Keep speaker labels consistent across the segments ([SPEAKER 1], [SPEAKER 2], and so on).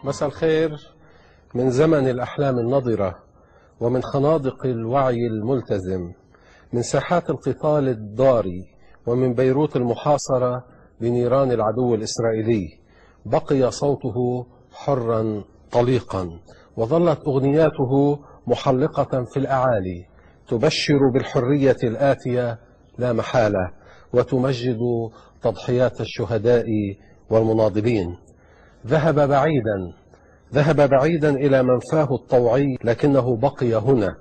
[SPEAKER 1] مساء الخير. من زمن الأحلام النضرة ومن خنادق الوعي الملتزم، من ساحات القتال الضاري ومن بيروت المحاصرة بنيران العدو الإسرائيلي، بقي صوته حرا طليقا، وظلت أغنياته محلقة في الأعالي تبشر بالحرية الآتية لا محالة، وتمجد تضحيات الشهداء والمناضلين. ذهب بعيدا إلى منفاه الطوعي، لكنه بقي هنا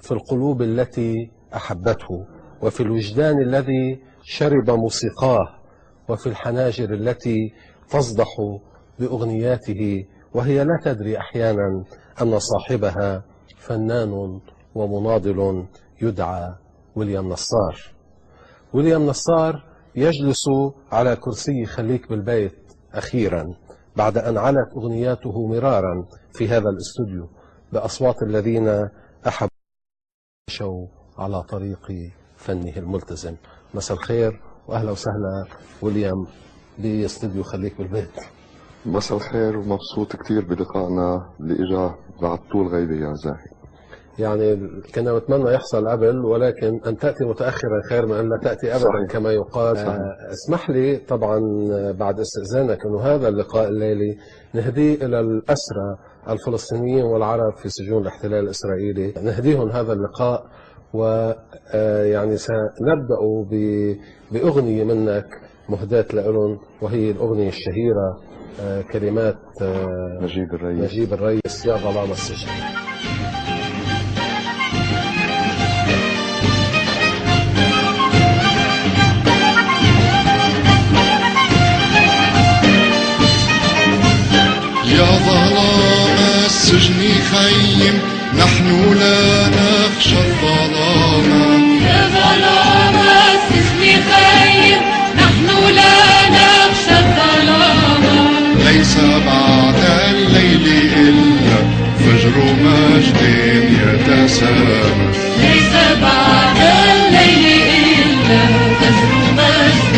[SPEAKER 1] في القلوب التي أحبته، وفي الوجدان الذي شرب موسيقاه، وفي الحناجر التي تصدح بأغنياته وهي لا تدري أحيانا أن صاحبها فنان ومناضل يدعى ويليام نصار. ويليام نصار يجلس على كرسي خليك بالبيت أخيرا بعد أن علت أغنياته مرارا في هذا الاستوديو بأصوات الذين أحبوا على طريق فنه الملتزم. مساء الخير وأهلا وسهلا ويليام باستوديو خليك بالبيت.
[SPEAKER 2] مساء الخير ومبسوط كتير بلقائنا اللي اجى بعد طول غيبة يا زاهي.
[SPEAKER 1] يعني كنا نتمنى يحصل قبل، ولكن أن تأتي متأخرا خير من أن لا تأتي أبدا. صحيح. كما يقال. اسمح لي طبعا بعد استئذانك أنه هذا اللقاء الليلي نهديه إلى الأسرى الفلسطينيين والعرب في سجون الاحتلال الإسرائيلي، نهديهم هذا اللقاء، ويعني سنبدأ بأغنية منك مهداة لهم، وهي الأغنية الشهيرة كلمات نجيب الرئيس يا ظلام السجن.
[SPEAKER 3] يا ظلام السجن خيم، نحن لا نخشى الظلام.
[SPEAKER 4] يا ظلام السجن خيم، نحن لا نخشى الظلام.
[SPEAKER 3] ليس بعد الليل إلا فجر مجد يتسامى.
[SPEAKER 4] ليس بعد الليل إلا فجر مجد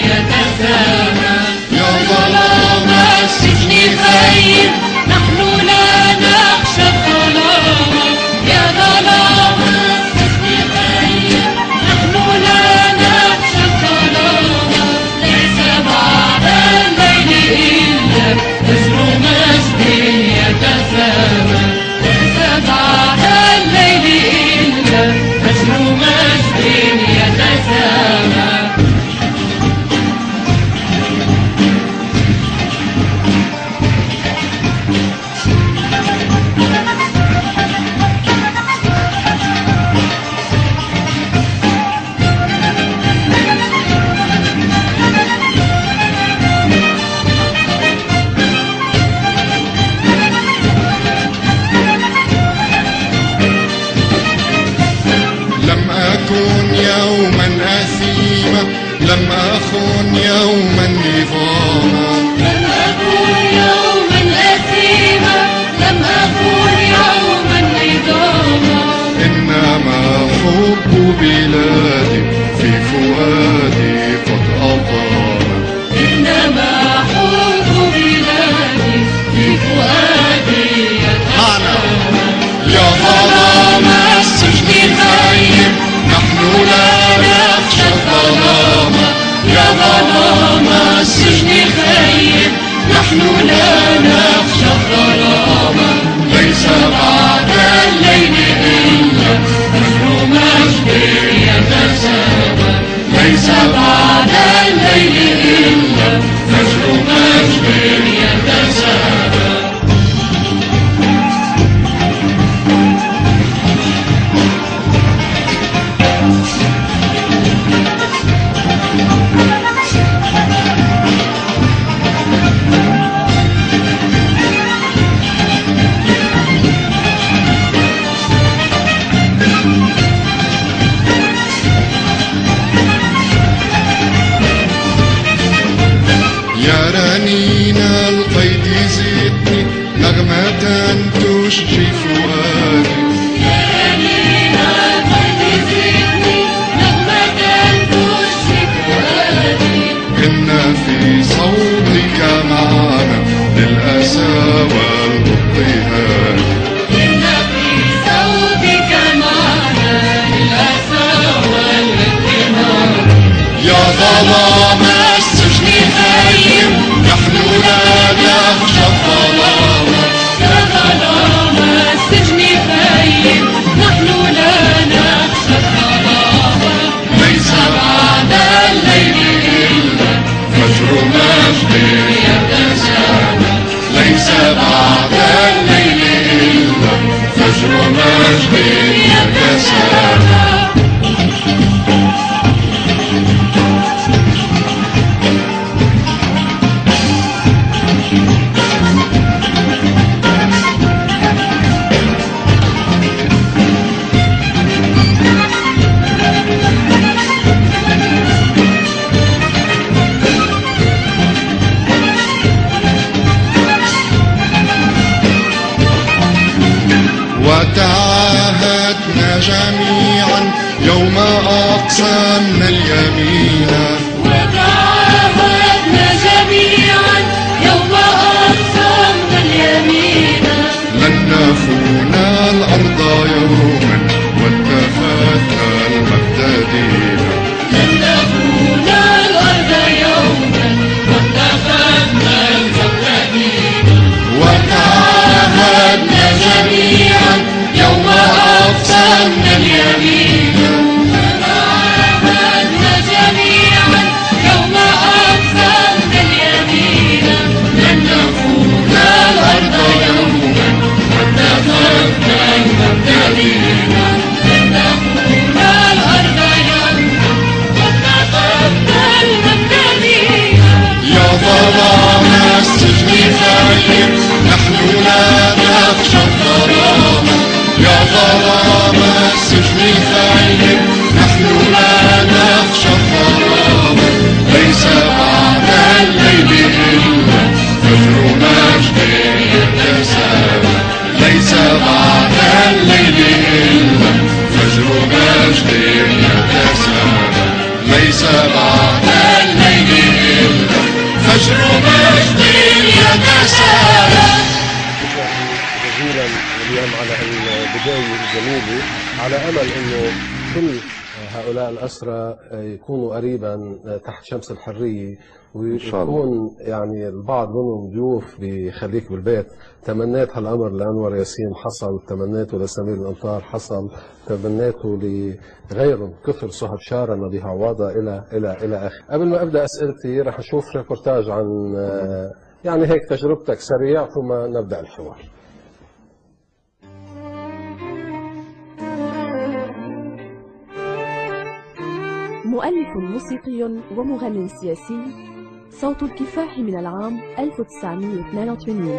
[SPEAKER 4] يتسامى.
[SPEAKER 3] يا ظلام
[SPEAKER 4] السجن خيم، نحن لا نخشى الظلام. يا ظلام السجن خيم، نحن لا نخشى الظلام. ليس بعد الليل إلا فجر مجد يتسامى. ليس بعد الليل إلا فجر
[SPEAKER 3] وتعاهدنا جميعا يوم أقسمنا اليمين
[SPEAKER 4] وتعاهدنا جميعا يوم أقسمنا اليمين
[SPEAKER 3] لن نخون الأرض يوما واتخذنا المجد دينا
[SPEAKER 4] لن نخون الأرض يوما واتخذنا المجد دينا
[SPEAKER 3] وتعاهدنا جميعا يوم أقسمنا اليمين
[SPEAKER 4] وتعاهدنا جميعا يوم أقسمنا اليمين
[SPEAKER 3] لن نخون الأرض يوما واتخذنا المجد دينا
[SPEAKER 4] لن نخون الأرض يوما واتخذنا المجد دينا
[SPEAKER 3] يا ظلام السجن خير نحن لا نخشى الظلام يا ظلام السجن خير نحن لا نخشى الظلام ليس بعد الليل إلا فجر مجد يتسامى ليس بعد الليل إلا فجر مجد يتسامى ليس بعد الليل إلا فجر مجد يتسامى.
[SPEAKER 1] جزيلا اليوم على البداية الجميلة، على أمل أنه كل هؤلاء الأسرى يكونوا قريبا تحت شمس الحرية، ويكون يعني البعض منهم ضيوف بخليك بالبيت. تمنيت هالأمر لأنور ياسين حصل، تمنيته لسمير الأنطار حصل، تمنيته لغيرهم كثر، صهب شارة، نبيه عواضة، إلى آخره. قبل ما أبدأ أسئلتي رح أشوف ريبورتاج عن يعني هيك تجربتك سريع ثم نبدأ الحوار.
[SPEAKER 5] مؤلف موسيقي ومغني سياسي، صوت الكفاح من العام 1982.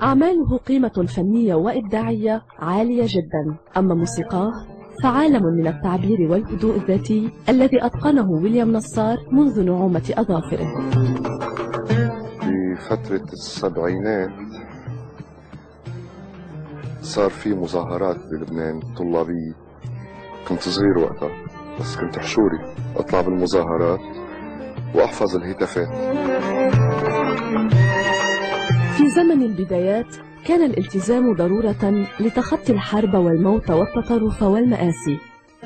[SPEAKER 5] أعماله قيمة فنية وإبداعية عالية جدا، أما موسيقاه فعالم من التعبير والهدوء الذاتي الذي أتقنه ويليام نصار منذ نعومة أظافره.
[SPEAKER 2] في فترة السبعينات صار في مظاهرات بلبنان طلابية. كنت صغير وقتها بس كنت حشوري اطلع بالمظاهرات واحفظ الهتافات.
[SPEAKER 5] في زمن البدايات كان الالتزام ضرورة لتخطي الحرب والموت والتطرف والمآسي،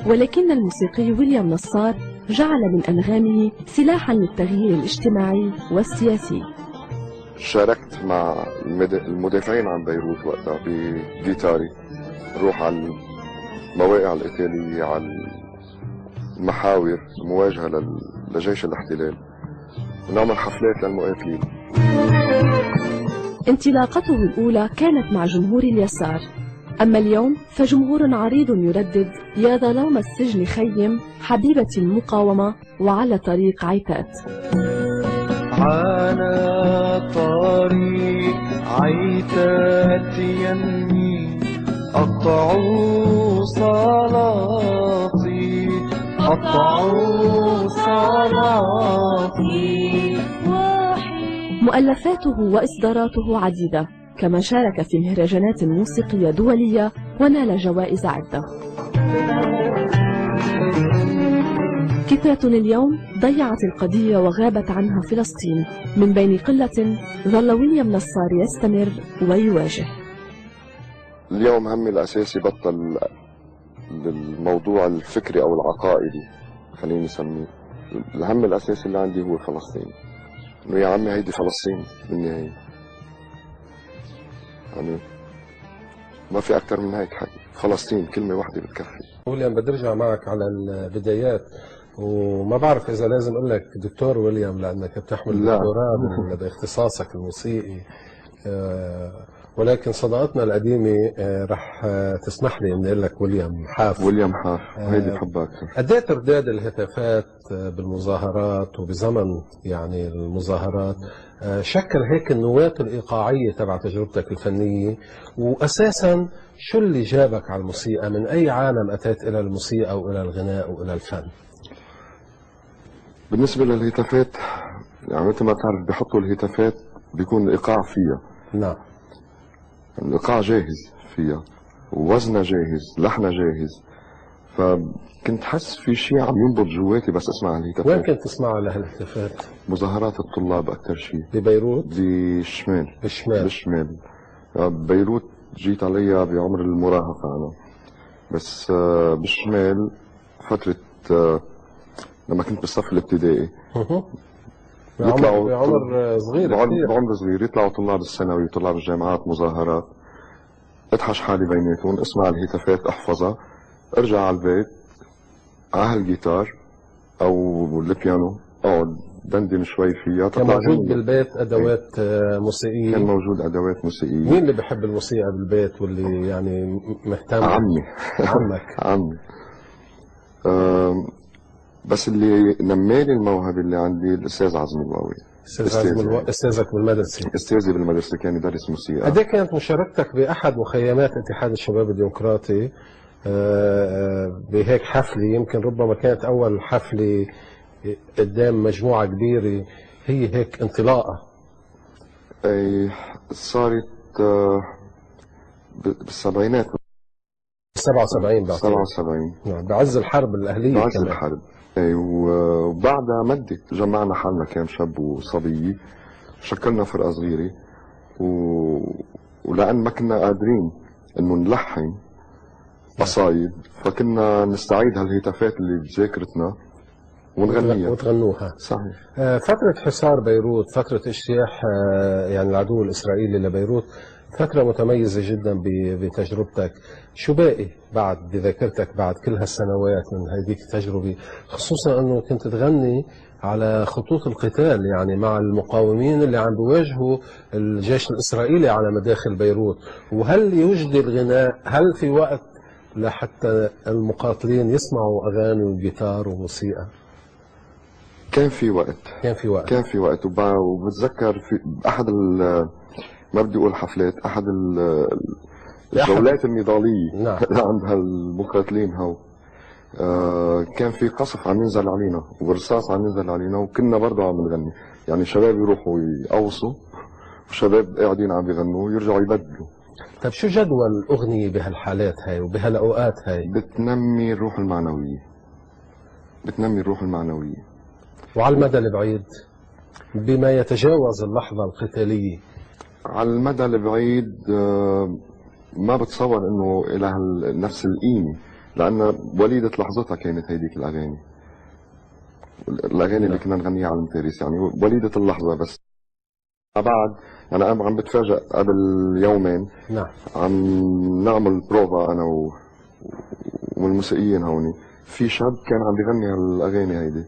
[SPEAKER 5] ولكن الموسيقي ويليام نصار جعل من أنغامه سلاحا للتغيير الاجتماعي والسياسي.
[SPEAKER 2] شاركت مع المدافعين عن بيروت وقتها بجيتاري، نروح على المواقع القتالية، على المحاور المواجهة لجيش الاحتلال، ونعمل حفلات للمقاتلين.
[SPEAKER 5] انطلاقته الأولى كانت مع جمهور اليسار، أما اليوم فجمهور عريض يردد يا ظلام السجن خيم، حبيبة المقاومة، وعلى طريق عيتات.
[SPEAKER 6] على طريق عيتات يمي قطعوا صلاتي، قطعوا صلاتي.
[SPEAKER 5] مؤلفاته وإصداراته عديدة، كما شارك في مهرجانات موسيقية دولية ونال جوائز عدة. كفاية اليوم ضيعت القضية وغابت عنها فلسطين، من بين قلة ظل ويليام نصار يستمر ويواجه.
[SPEAKER 2] اليوم همي الأساسي بطل الموضوع الفكري أو العقائدي، خليني أسميه. الهم الأساسي اللي عندي هو فلسطين، إنه يا عمي هيدي فلسطين بالنهاية، يعني ما في أكتر من هيك حكي. فلسطين كلمة واحدة بتكفي.
[SPEAKER 1] ويليام بدي ارجع معك على البدايات، وما بعرف اذا لازم اقول لك دكتور ويليام لانك بتحمل دكتوراه باختصاصك الموسيقي، ولكن صداقتنا القديمه رح تسمح لي اني اقول لك ويليام حاف.
[SPEAKER 2] ويليام حاف، هيدي بحبها اكثر.
[SPEAKER 1] قد ايه ترداد الهتافات بالمظاهرات وبزمن يعني المظاهرات شكل هيك النواة الإيقاعية تبع تجربتك الفنية، وأساسا شو اللي جابك على الموسيقى؟ من أي عالم أتيت إلى الموسيقى وإلى الغناء وإلى الفن؟
[SPEAKER 2] بالنسبة للهتافات يعني مثل ما تعرف بيحطوا الهتافات بيكون الإيقاع فيها.
[SPEAKER 1] نعم.
[SPEAKER 2] الإيقاع جاهز فيها، ووزنها جاهز، لحنها جاهز، فكنت حس في شيء عم ينبض جواتي بس اسمع الهتافات.
[SPEAKER 1] وين كنت تسمعها لهالهتافات؟
[SPEAKER 2] مظاهرات الطلاب أكثر شيء
[SPEAKER 1] ببيروت؟
[SPEAKER 2] بالشمال.
[SPEAKER 1] بالشمال.
[SPEAKER 2] بالشمال. بيروت جيت عليها بعمر المراهقة أنا، بس بالشمال فترة لما كنت بالصف الابتدائي.
[SPEAKER 1] بعمر صغير كثير.
[SPEAKER 2] بعمر صغير يطلعوا طلاب الثانوي وطلاب الجامعات مظاهرات، ادحش حالي بيناتهم، اسمع الهتافات احفظها، ارجع على البيت على الجيتار او البيانو اقعد دندن شوي فيها.
[SPEAKER 1] كان موجود بالبيت ادوات موسيقيه؟ كان
[SPEAKER 2] موجود ادوات موسيقيه.
[SPEAKER 1] مين اللي بحب الموسيقى بالبيت واللي يعني مهتم؟
[SPEAKER 2] عمي.
[SPEAKER 1] عمك.
[SPEAKER 2] عمي. بس اللي نمالي الموهبه اللي عندي الاستاذ عزمي الواوي.
[SPEAKER 1] استاذك بالمدرسه؟
[SPEAKER 2] استاذي بالمدرسه كان يدرس موسيقى.
[SPEAKER 1] قد ايه كانت مشاركتك باحد مخيمات اتحاد الشباب الديمقراطي بهيك حفله؟ يمكن ربما كانت اول حفله قدام مجموعه كبيره، هي هيك انطلاقه.
[SPEAKER 2] اي صارت بالسبعينات.
[SPEAKER 1] 77 بعد
[SPEAKER 2] 77.
[SPEAKER 1] نعم، بعز الحرب الاهليه.
[SPEAKER 2] بعز الحرب. اي وبعدها مدت جمعنا حالنا كام شاب وصبيه، شكلنا فرقه صغيره ولان ما كنا قادرين انه نلحن قصايد فكنا نستعيد هالهتافات اللي بذاكرتنا ونغنيها
[SPEAKER 1] وتغنوها.
[SPEAKER 2] صحيح.
[SPEAKER 1] فترة حصار بيروت، فترة اجتياح يعني العدو الإسرائيلي لبيروت، فترة متميزة جدا بتجربتك. شو باقي بعد بذاكرتك بعد كل هالسنوات من هذيك التجربة، خصوصا أنه كنت تغني على خطوط القتال يعني مع المقاومين اللي عم بيواجهوا الجيش الإسرائيلي على مداخل بيروت؟ وهل يوجد الغناء، هل في وقت لحتى المقاتلين يسمعوا أغاني وجيتار وموسيقى؟
[SPEAKER 2] كان في وقت. كان في وقت وبتذكر في أحد ما بدي أقول حفلات، أحد الجولات النضالية.
[SPEAKER 1] نعم.
[SPEAKER 2] عند هالمقاتلين هاو كان في قصف عم ينزل علينا ورصاص عم ينزل علينا وكنا برضه عم نغني، يعني شباب يروحوا يقوصوا وشباب قاعدين عم يغنوا ويرجعوا يبدلوا.
[SPEAKER 1] طيب شو جدوى الأغنية بهالحالات هاي وبهالأوقات هاي؟
[SPEAKER 2] بتنمي الروح المعنوية. بتنمي الروح المعنوية.
[SPEAKER 1] وعلى المدى البعيد بما يتجاوز اللحظة القتالية؟
[SPEAKER 2] على المدى البعيد ما بتصور انه الى نفس القيمة، لأن وليدة لحظتها كانت هيديك الأغاني. الأغاني اللي كنا نغنيها على المدارس يعني وليدة اللحظة. بس بعد أنا عم بتفاجأ قبل يومين.
[SPEAKER 1] نعم.
[SPEAKER 2] عم نعمل بروفا أنا والموسيقيين هوني، في شاب كان عم بيغني هالأغاني هيدي،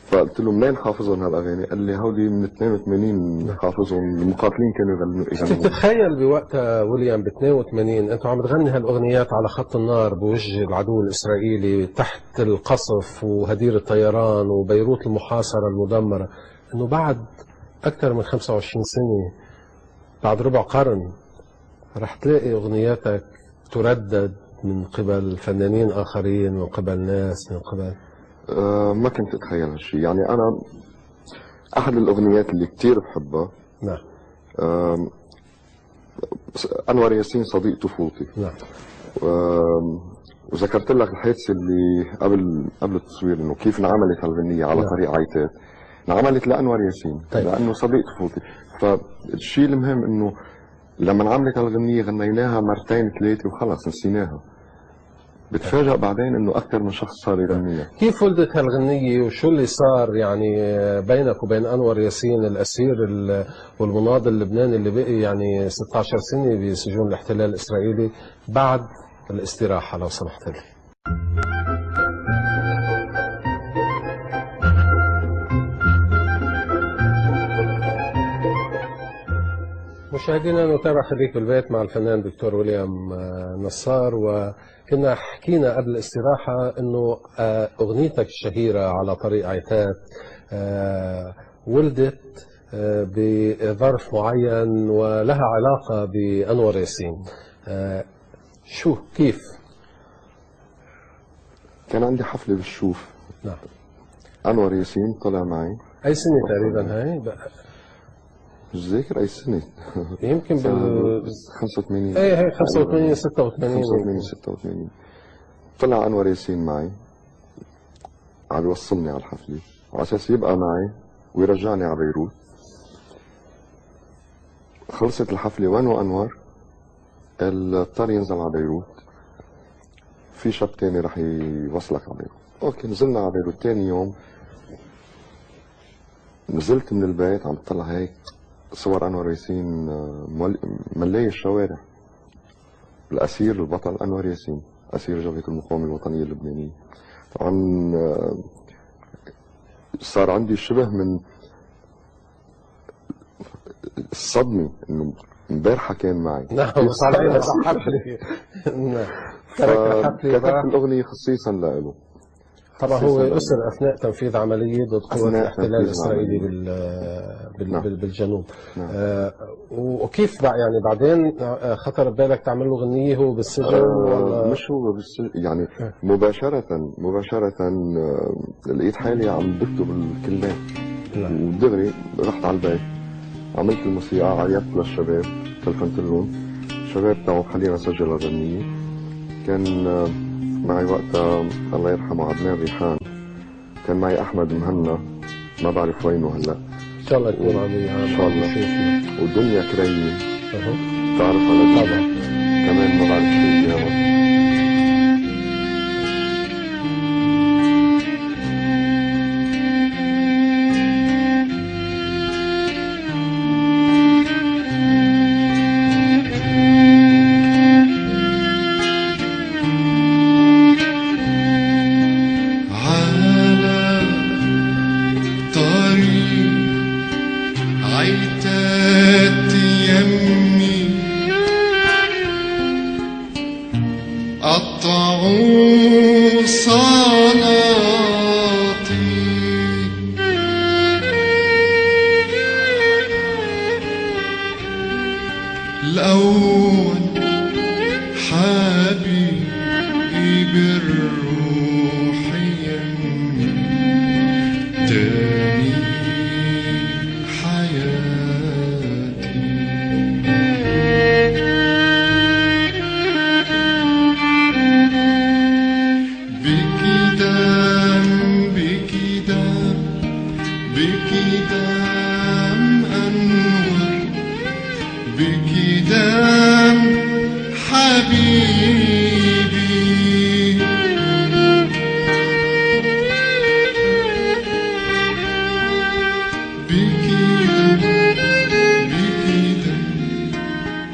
[SPEAKER 2] فقلت له منين حافظهم هالاغاني؟ قال لي هودي من 82 حافظهم، المقاتلين كانوا يغنوا.
[SPEAKER 1] تتخيل بوقتها ويليام ب 82 انتم عم تغني هالاغنيات على خط النار بوجه العدو الاسرائيلي تحت القصف وهدير الطيران وبيروت المحاصره المدمره، انه بعد اكثر من 25 سنه، بعد ربع قرن، رح تلاقي اغنياتك تردد من قبل فنانين اخرين، من قبل ناس، من قبل
[SPEAKER 2] ما كنت اتخيل هالشيء. يعني انا احد الاغنيات اللي كثير بحبها.
[SPEAKER 1] نعم.
[SPEAKER 2] انور ياسين صديق طفولتي.
[SPEAKER 1] نعم.
[SPEAKER 2] وذكرت لك الحادثه اللي قبل التصوير، انه كيف انعملت هالغنيه على طريق عيتات. انعملت لانور ياسين.
[SPEAKER 1] طيب.
[SPEAKER 2] لانه صديق طفولتي. فالشيء المهم انه لما انعملت هالغنيه غنيناها مرتين ثلاثه وخلص نسيناها. بتفاجأ بعدين انه اكثر من شخص صار يغنيها.
[SPEAKER 1] كيف ولدت هالغنية وشو اللي صار يعني بينك وبين انور ياسين الاسير والمناضل اللبناني اللي بقي يعني 16 سنة بسجون الاحتلال الاسرائيلي بعد الاستراحة لو سمحت لي؟ مشاهدينا نتابع خليك بالبيت مع الفنان دكتور ويليام نصار، وكنا حكينا قبل الاستراحة انه اغنيتك الشهيرة على طريق عتاد ولدت بظرف معين ولها علاقة بأنور ياسين. شو كيف؟
[SPEAKER 2] كان عندي حفلة بالشوف.
[SPEAKER 1] نعم.
[SPEAKER 2] أنور ياسين طلع معي.
[SPEAKER 1] أي سنة تقريبا هاي؟
[SPEAKER 2] مش ذاكر اي سنه.
[SPEAKER 1] يمكن
[SPEAKER 2] 85.
[SPEAKER 1] ايه هي 85 86
[SPEAKER 2] 86. طلع انور ياسين معي عم يوصلني على الحفله على اساس يبقى معي ويرجعني على بيروت. خلصت الحفله وين انور؟ اضطر ينزل على بيروت، في شاب تاني رح يوصلك على بيروت. اوكي نزلنا على بيروت. تاني يوم نزلت من البيت عم بطلع هيك صور انور ياسين ملاي الشوارع. الاسير البطل انور ياسين، اسير جبهة المقاومة الوطنية اللبنانية. طبعا صار عندي شبه من الصدمة انه امبارحة كان معي.
[SPEAKER 1] نعم وصار لنا حفلة. ترك الحفلة
[SPEAKER 2] كتبت الأغنية خصيصا له.
[SPEAKER 1] طبعا هو أسر أثناء تنفيذ عملية ضد قوات الاحتلال الإسرائيلي بالجنوب.
[SPEAKER 2] نعم.
[SPEAKER 1] وكيف يعني بعدين خطر ببالك تعمل له غنية هو بالسجن ولا؟
[SPEAKER 2] مش هو بالسجن يعني مباشرة لقيت حالي عم بكتب الكلمات.
[SPEAKER 1] نعم.
[SPEAKER 2] ودغري رحت على البيت عملت الموسيقى، عيطت للشباب تلفنت لهم، الشباب تاعوا خلينا نسجل الغنية. كان معي وقتها الله يرحمه عدنان ريحان، كان معي احمد مهنا ما بعرف وينه هلا،
[SPEAKER 1] ان شاء الله يكون عم
[SPEAKER 2] ان شاء الله، ودنيا كريم تعرفها
[SPEAKER 1] طبعا
[SPEAKER 2] كمان ما بعرف شيء اياها.
[SPEAKER 3] عيتات يمي قطعوا صلاتي، الأول حبيب الروح يمي، تاني بكدام أنور، بكدام حبيبي، بكدام بكدام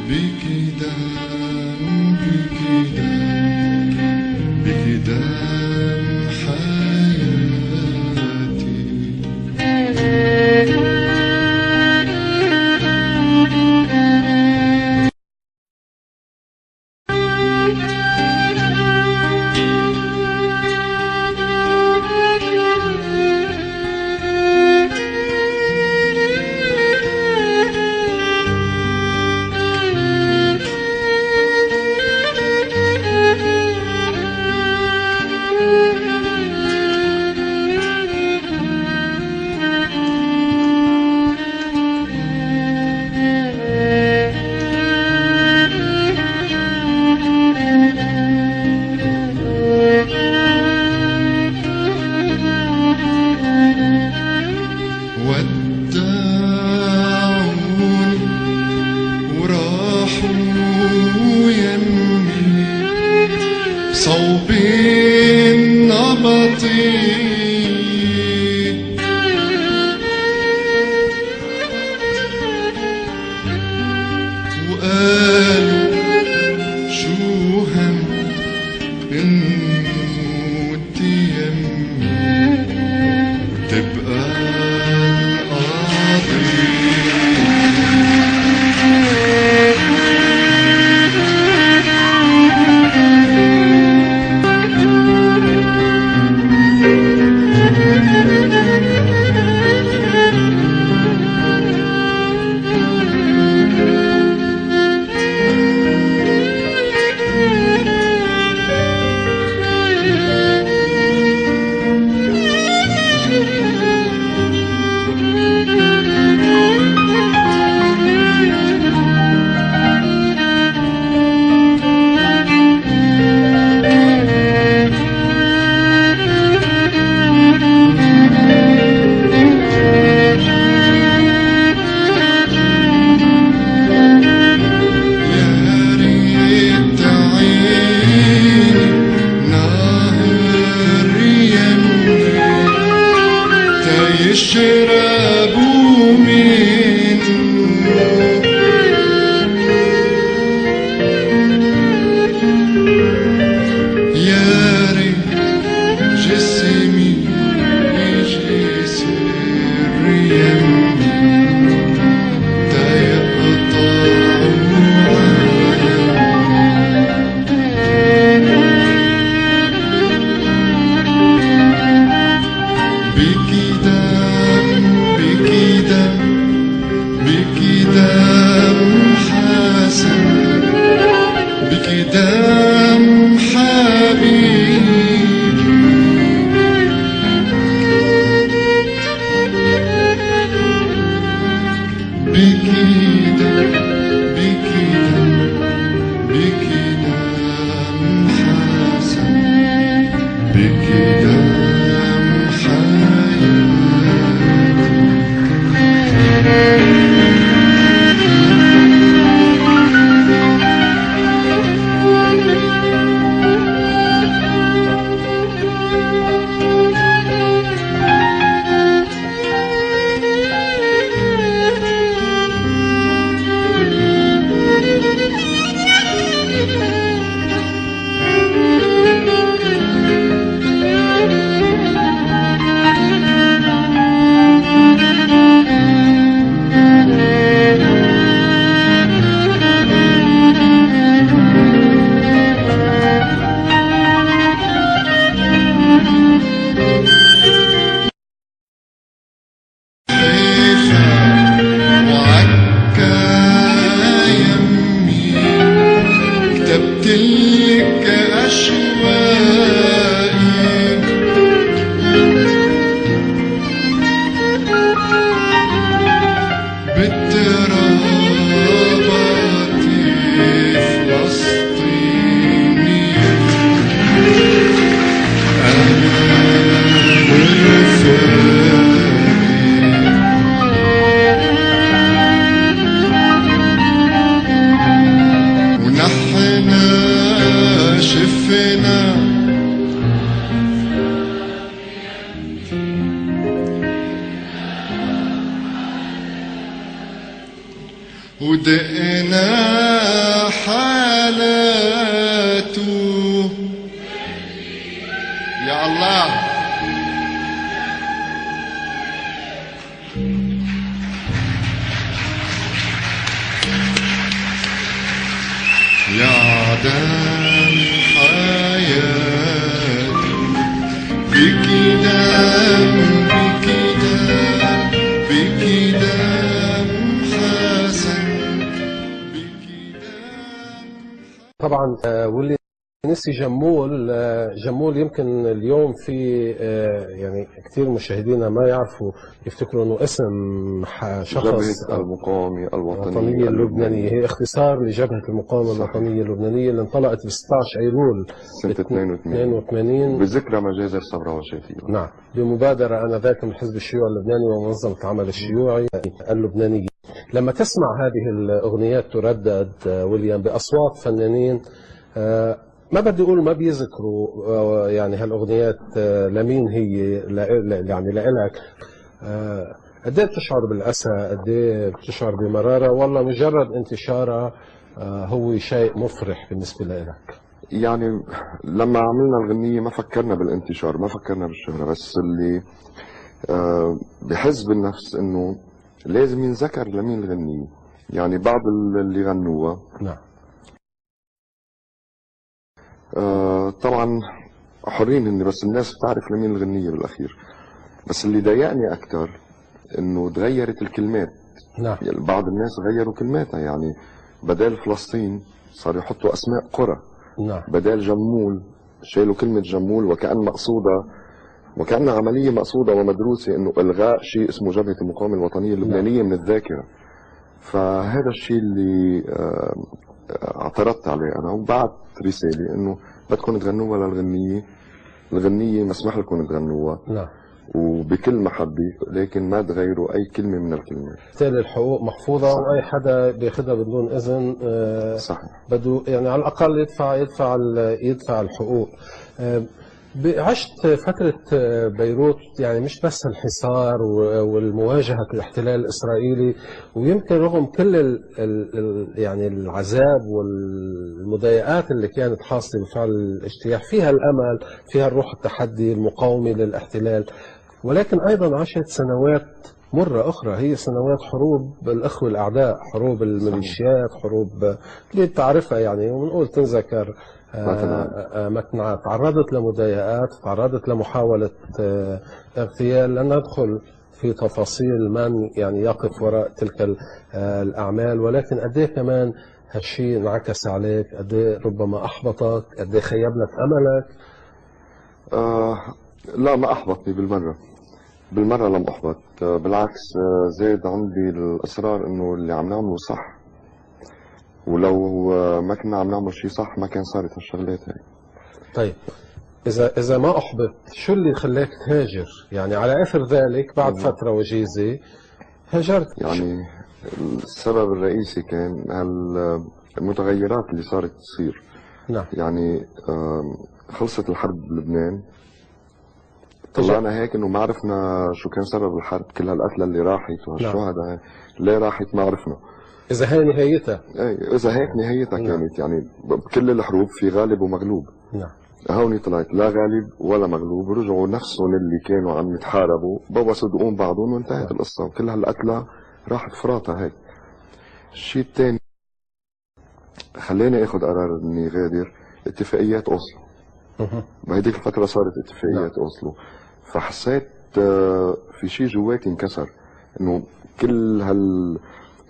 [SPEAKER 3] بكدام بكدام بكدام حياتي. ودعوني وراحوا يمي صوب النبطي، وقالوا شو هم نموت يمي تبقى القاضي. قلتلك أشواقي بالترابات فلسطيني أنا ونحنا شفنا ودقنا حالاته يا الله يا عدم حياتي بكي دم بكي دم بكي دم حسن بكي دم.
[SPEAKER 1] طبعا واللي نسي جمول، جمول يمكن اليوم في يعني كثير مشاهدينا ما يعرفوا، يفتكروا انه اسم شخص
[SPEAKER 2] جبهة المقاومة
[SPEAKER 1] الوطنية اللبنانية، هي اختصار لجبهة المقاومة الوطنية اللبنانية اللي انطلقت ب 16 ايلول
[SPEAKER 2] سنة 82 بذكرى مجازر الثورة فيه.
[SPEAKER 1] نعم، بمبادرة آنذاك من حزب الشيوعي اللبناني ومنظمة العمل الشيوعي اللبنانية. لما تسمع هذه الأغنيات تردد ويليام بأصوات فنانين، ما بدي أقول ما بيذكروا يعني هالأغنيات لمين هي، يعني لإلك، قد ايه بتشعر بالأسى، قد ايه بتشعر بمرارة، والله مجرد انتشارها هو شيء مفرح بالنسبة لإلك؟
[SPEAKER 2] يعني لما عملنا الغنية ما فكرنا بالانتشار، ما فكرنا بالشهرة، بس اللي بحس بالنفس انه لازم ينذكر لمين الغنية. يعني بعض اللي غنوها
[SPEAKER 1] نعم
[SPEAKER 2] طبعا حرين هن، بس الناس بتعرف لمين الغنية بالاخير. بس اللي ضايقني اكثر انه تغيرت الكلمات.
[SPEAKER 1] نعم
[SPEAKER 2] يعني بعض الناس غيروا كلماتها، يعني بدال فلسطين صاروا يحطوا اسماء قرى.
[SPEAKER 1] نعم
[SPEAKER 2] بدال جمول شالوا كلمة جمول، وكأن مقصودة، وكأن عملية مقصودة ومدروسة انه الغاء شيء اسمه جبهة المقاومة الوطنية اللبنانية من الذاكرة. فهذا الشيء اللي اعترضت عليه انا، وبعت رسالة انه بدكم تغنوها للغنية، الغنية مسمح لكم تغنوها
[SPEAKER 1] نعم
[SPEAKER 2] وبكل محبة، لكن ما تغيروا اي كلمة من الكلمات.
[SPEAKER 1] بالتالي الحقوق محفوظة صحيح. واي حدا بياخذها بدون اذن
[SPEAKER 2] صحيح
[SPEAKER 1] بده يعني على الاقل يدفع الحقوق. عشت فترة بيروت، يعني مش بس الحصار والمواجهة الاحتلال الإسرائيلي، ويمكن رغم كل يعني العذاب والمضايقات اللي كانت حاصلة بفعل الاجتياح، فيها الأمل، فيها الروح التحدي المقاومة للاحتلال، ولكن أيضا عشت سنوات مرة أخرى، هي سنوات حروب الأخوة الأعداء، حروب الميليشيات، حروب اللي بتعرفها يعني، ونقول تنذكر مكنعات. تعرضت لمضايقات، تعرضت لمحاولة اغتيال. لن ندخل في تفاصيل من يعني يقف وراء تلك الأعمال، ولكن قد ايه كمان هالشيء انعكس عليك، قد ايه ربما أحبطك، قد ايه خيب لك أملك؟
[SPEAKER 2] لا، ما أحبطني بالمرة لم أحبط، بالعكس زاد عندي الإصرار إنه اللي عم نعمله صح، ولو ما كنا عم نعمل شيء صح ما كان صارت هالشغلات هاي.
[SPEAKER 1] طيب إذا ما أحبط، شو اللي خلاك تهاجر؟ يعني على أثر ذلك بعد فترة وجيزة هاجرت.
[SPEAKER 2] يعني السبب الرئيسي كان المتغيرات اللي صارت تصير.
[SPEAKER 1] نعم.
[SPEAKER 2] يعني خلصت الحرب بلبنان، طلعنا هيك انه ما عرفنا شو كان سبب الحرب، كل هالقتلى اللي راحت وهالشهداء. نعم. ليه راحت ما عرفنا.
[SPEAKER 1] إذا هي نهايتها.
[SPEAKER 2] إذا هيك نهايتها. نعم. كانت يعني بكل الحروب في غالب ومغلوب.
[SPEAKER 1] نعم.
[SPEAKER 2] هوني طلعت لا غالب ولا مغلوب، رجعوا نفسهم اللي كانوا عم يتحاربوا بوسوا دقون بعضهم وانتهت القصة، وكل هالقتلى راحت فراطة هيك. الشيء الثاني خلاني اخذ قرار اني غادر اتفاقيات اوسلو. بهديك الفترة صارت اتفاقيات اوسلو، فحسيت في شيء جواتي انكسر، انه كل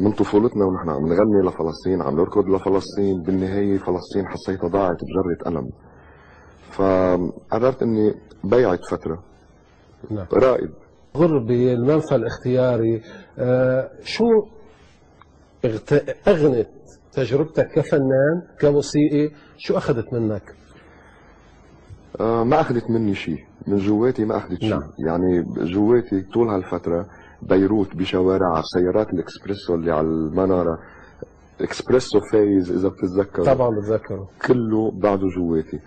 [SPEAKER 2] من طفولتنا ونحن عم نغني لفلسطين، عم نركض لفلسطين، بالنهاية فلسطين حسيتها ضاعت بجرة ألم. فقررت اني بيعت فترة
[SPEAKER 1] نعم.
[SPEAKER 2] رائد.
[SPEAKER 1] غربي المنفى الاختياري، شو أغنت تجربتك كفنان كموسيقي؟ شو أخذت منك؟
[SPEAKER 2] ما أخذت مني شيء، من جواتي ما أخذت شيء.
[SPEAKER 1] نعم.
[SPEAKER 2] يعني جواتي طول هالفترة بيروت بشوارعها، سيارات الإكسبريسو اللي على المنارة، إكسبريسو فايز إذا بتتذكر،
[SPEAKER 1] طبعا بتذكره،
[SPEAKER 2] كله بعده جواتي.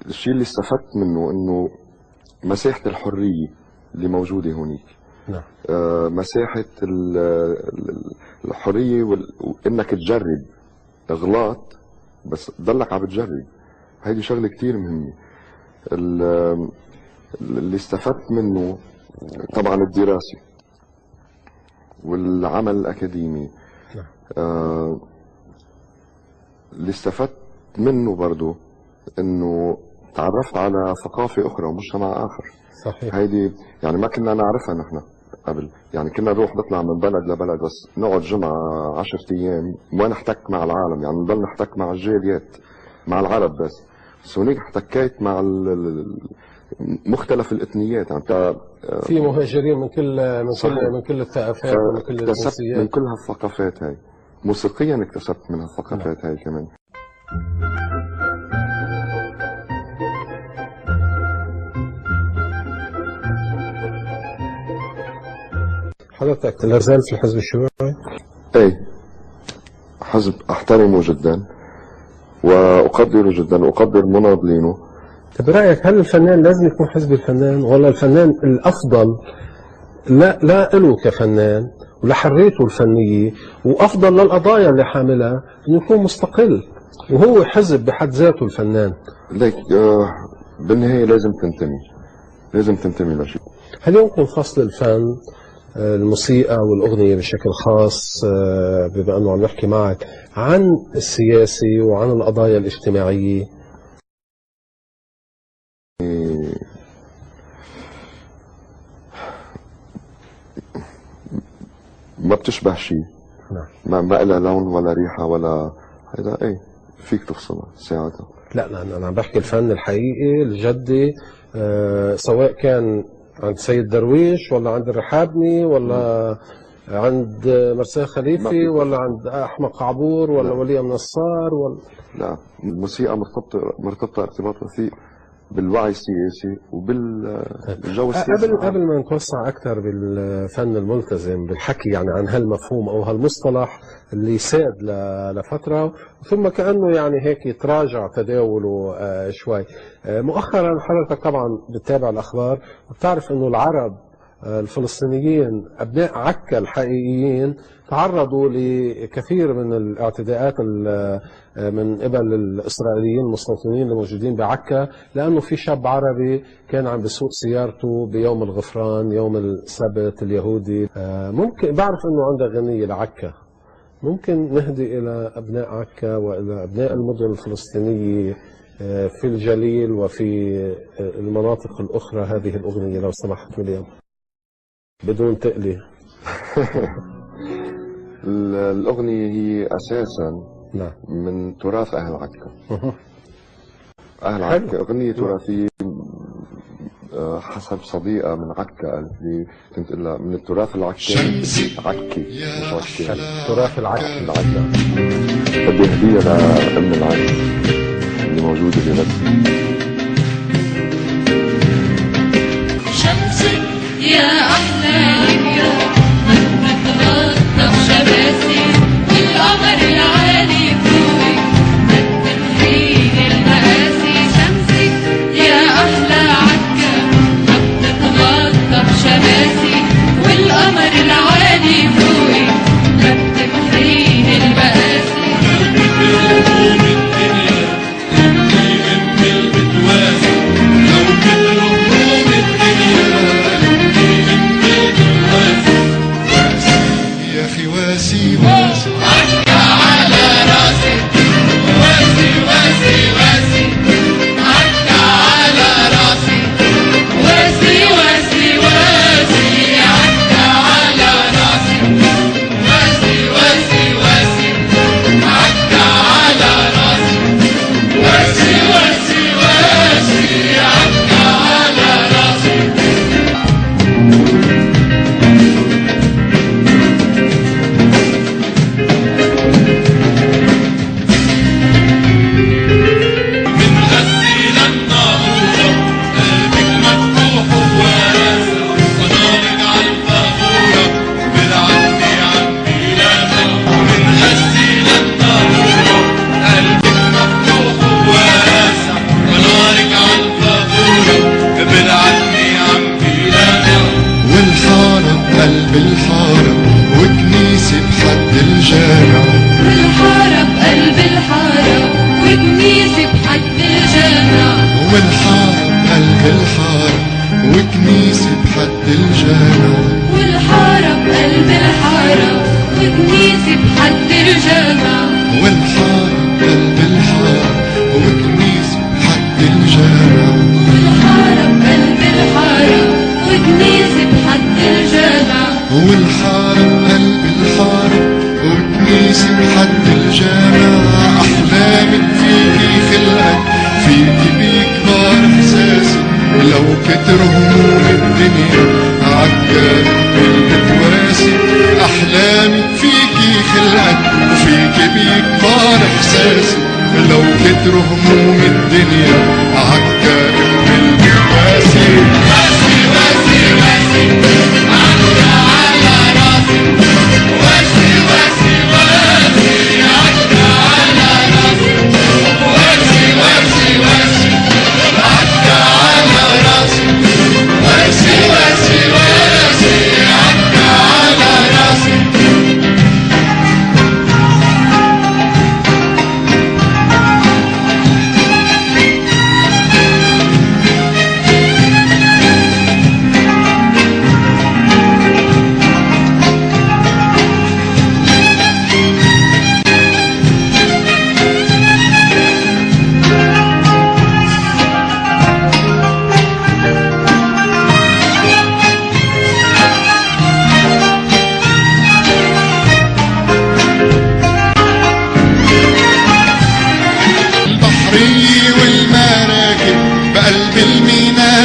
[SPEAKER 2] الشيء اللي استفدت منه إنه مساحة الحرية اللي موجودة هونيك.
[SPEAKER 1] نعم.
[SPEAKER 2] مساحة الحرية وإنك تجرب إغلاط بس ضلك عم بتجرب. هيدي شغلة كتير مهمة. اللي استفدت منه طبعا الدراسة والعمل الأكاديمي.
[SPEAKER 1] نعم.
[SPEAKER 2] اللي استفدت منه برضو إنه تعرفت على ثقافة أخرى ومجتمع آخر.
[SPEAKER 1] صحيح.
[SPEAKER 2] هيدي يعني ما كنا نعرفها نحن قبل. يعني كنا نروح نطلع من بلد لبلد بس نقعد جمعة 10 أيام وما نحتك مع العالم، يعني نضل نحتك مع الجاليات مع العرب بس هونيك احتكيت مع مختلف الإثنيات. يعني
[SPEAKER 1] في مهاجرين من كل الثقافات ومن كل
[SPEAKER 2] اكتسبت من
[SPEAKER 1] الجنسيات.
[SPEAKER 2] كل هالثقافات هاي، موسيقيا اكتسبت من هالثقافات هاي كمان.
[SPEAKER 1] حضرتك لا زال في الحزب الشيوعي؟
[SPEAKER 2] اي حزب احترمه جدا واقدره جدا واقدر مناضلينه.
[SPEAKER 1] طب برأيك هل الفنان لازم يكون حزب الفنان، ولا الفنان الأفضل لا له كفنان ولحريته الفنية وأفضل للقضايا اللي حاملها إنه يكون مستقل وهو حزب بحد ذاته الفنان؟
[SPEAKER 2] ليك بالنهاية لازم تنتمي لشيء.
[SPEAKER 1] هل يمكن فصل الفن، الموسيقى والأغنية بشكل خاص، بما أنه عم نحكي معك عن السياسي وعن القضايا الاجتماعية؟
[SPEAKER 2] ما بتشبه شيء.
[SPEAKER 1] نعم.
[SPEAKER 2] ما لها لون ولا ريحة ولا هذا. اي فيك تفصلها ساعتها.
[SPEAKER 1] لا أنا عم بحكي الفن الحقيقي الجدي، سواء كان عند سيد درويش ولا عند الرحابني ولا عند مرساه خليفي ولا عند أحمد قعبور ولا ولي منصار ولا.
[SPEAKER 2] لا، الموسيقى مرتبطة ارتباط وثيق بالوعي السياسي وبالجو السياسي.
[SPEAKER 1] قبل ما نتوسع أكثر بالفن الملتزم بالحكي يعني عن هالمفهوم أو هالمصطلح اللي ساد لفترة ثم كأنه يعني هيك تراجع تداوله شوي مؤخرا، حضرتك طبعا بتتابع الأخبار وبتعرف أنه العرب الفلسطينيين أبناء عكا الحقيقيين تعرضوا لكثير من الاعتداءات من قبل الإسرائيليين المستوطنين الموجودين بعكا، لأنه في شاب عربي كان عم بسوق سيارته بيوم الغفران يوم السبت اليهودي. ممكن بعرف أنه عندها غنية لعكا، ممكن نهدي إلى أبناء عكا وإلى أبناء المدن الفلسطينية في الجليل وفي المناطق الأخرى هذه الأغنية لو سمحت ويليام بدون تقلي.
[SPEAKER 2] الأغنية هي أساسا
[SPEAKER 1] نعم
[SPEAKER 2] من تراث أهل عكا. أهل عكا أغنية تراثية حسب صديقة من عكا قالت لي كنت أقول لها من التراث العكي عكي مش عكي
[SPEAKER 1] التراث العكي.
[SPEAKER 2] بدي هدية لأم العين اللي موجودة بنفسي.
[SPEAKER 4] شمسك يا أحلى ليلة بتتغطى بشماسي والقمر العالي فوقك بتمحيل المقاسي. شمسك يا أحلى عكا بتتغطى بشماسي والقمر العالي فوقك بتمحيل المقاسي.
[SPEAKER 3] يا نار إحساسي لو كتر هموم الدنيا عالكائن بالواسي واسي واسي واسي عدى على راسي واسي واسي واسي عدى على راسي واسي واسي واسي عدى على راسي واسي واسي واسي عدى على راسي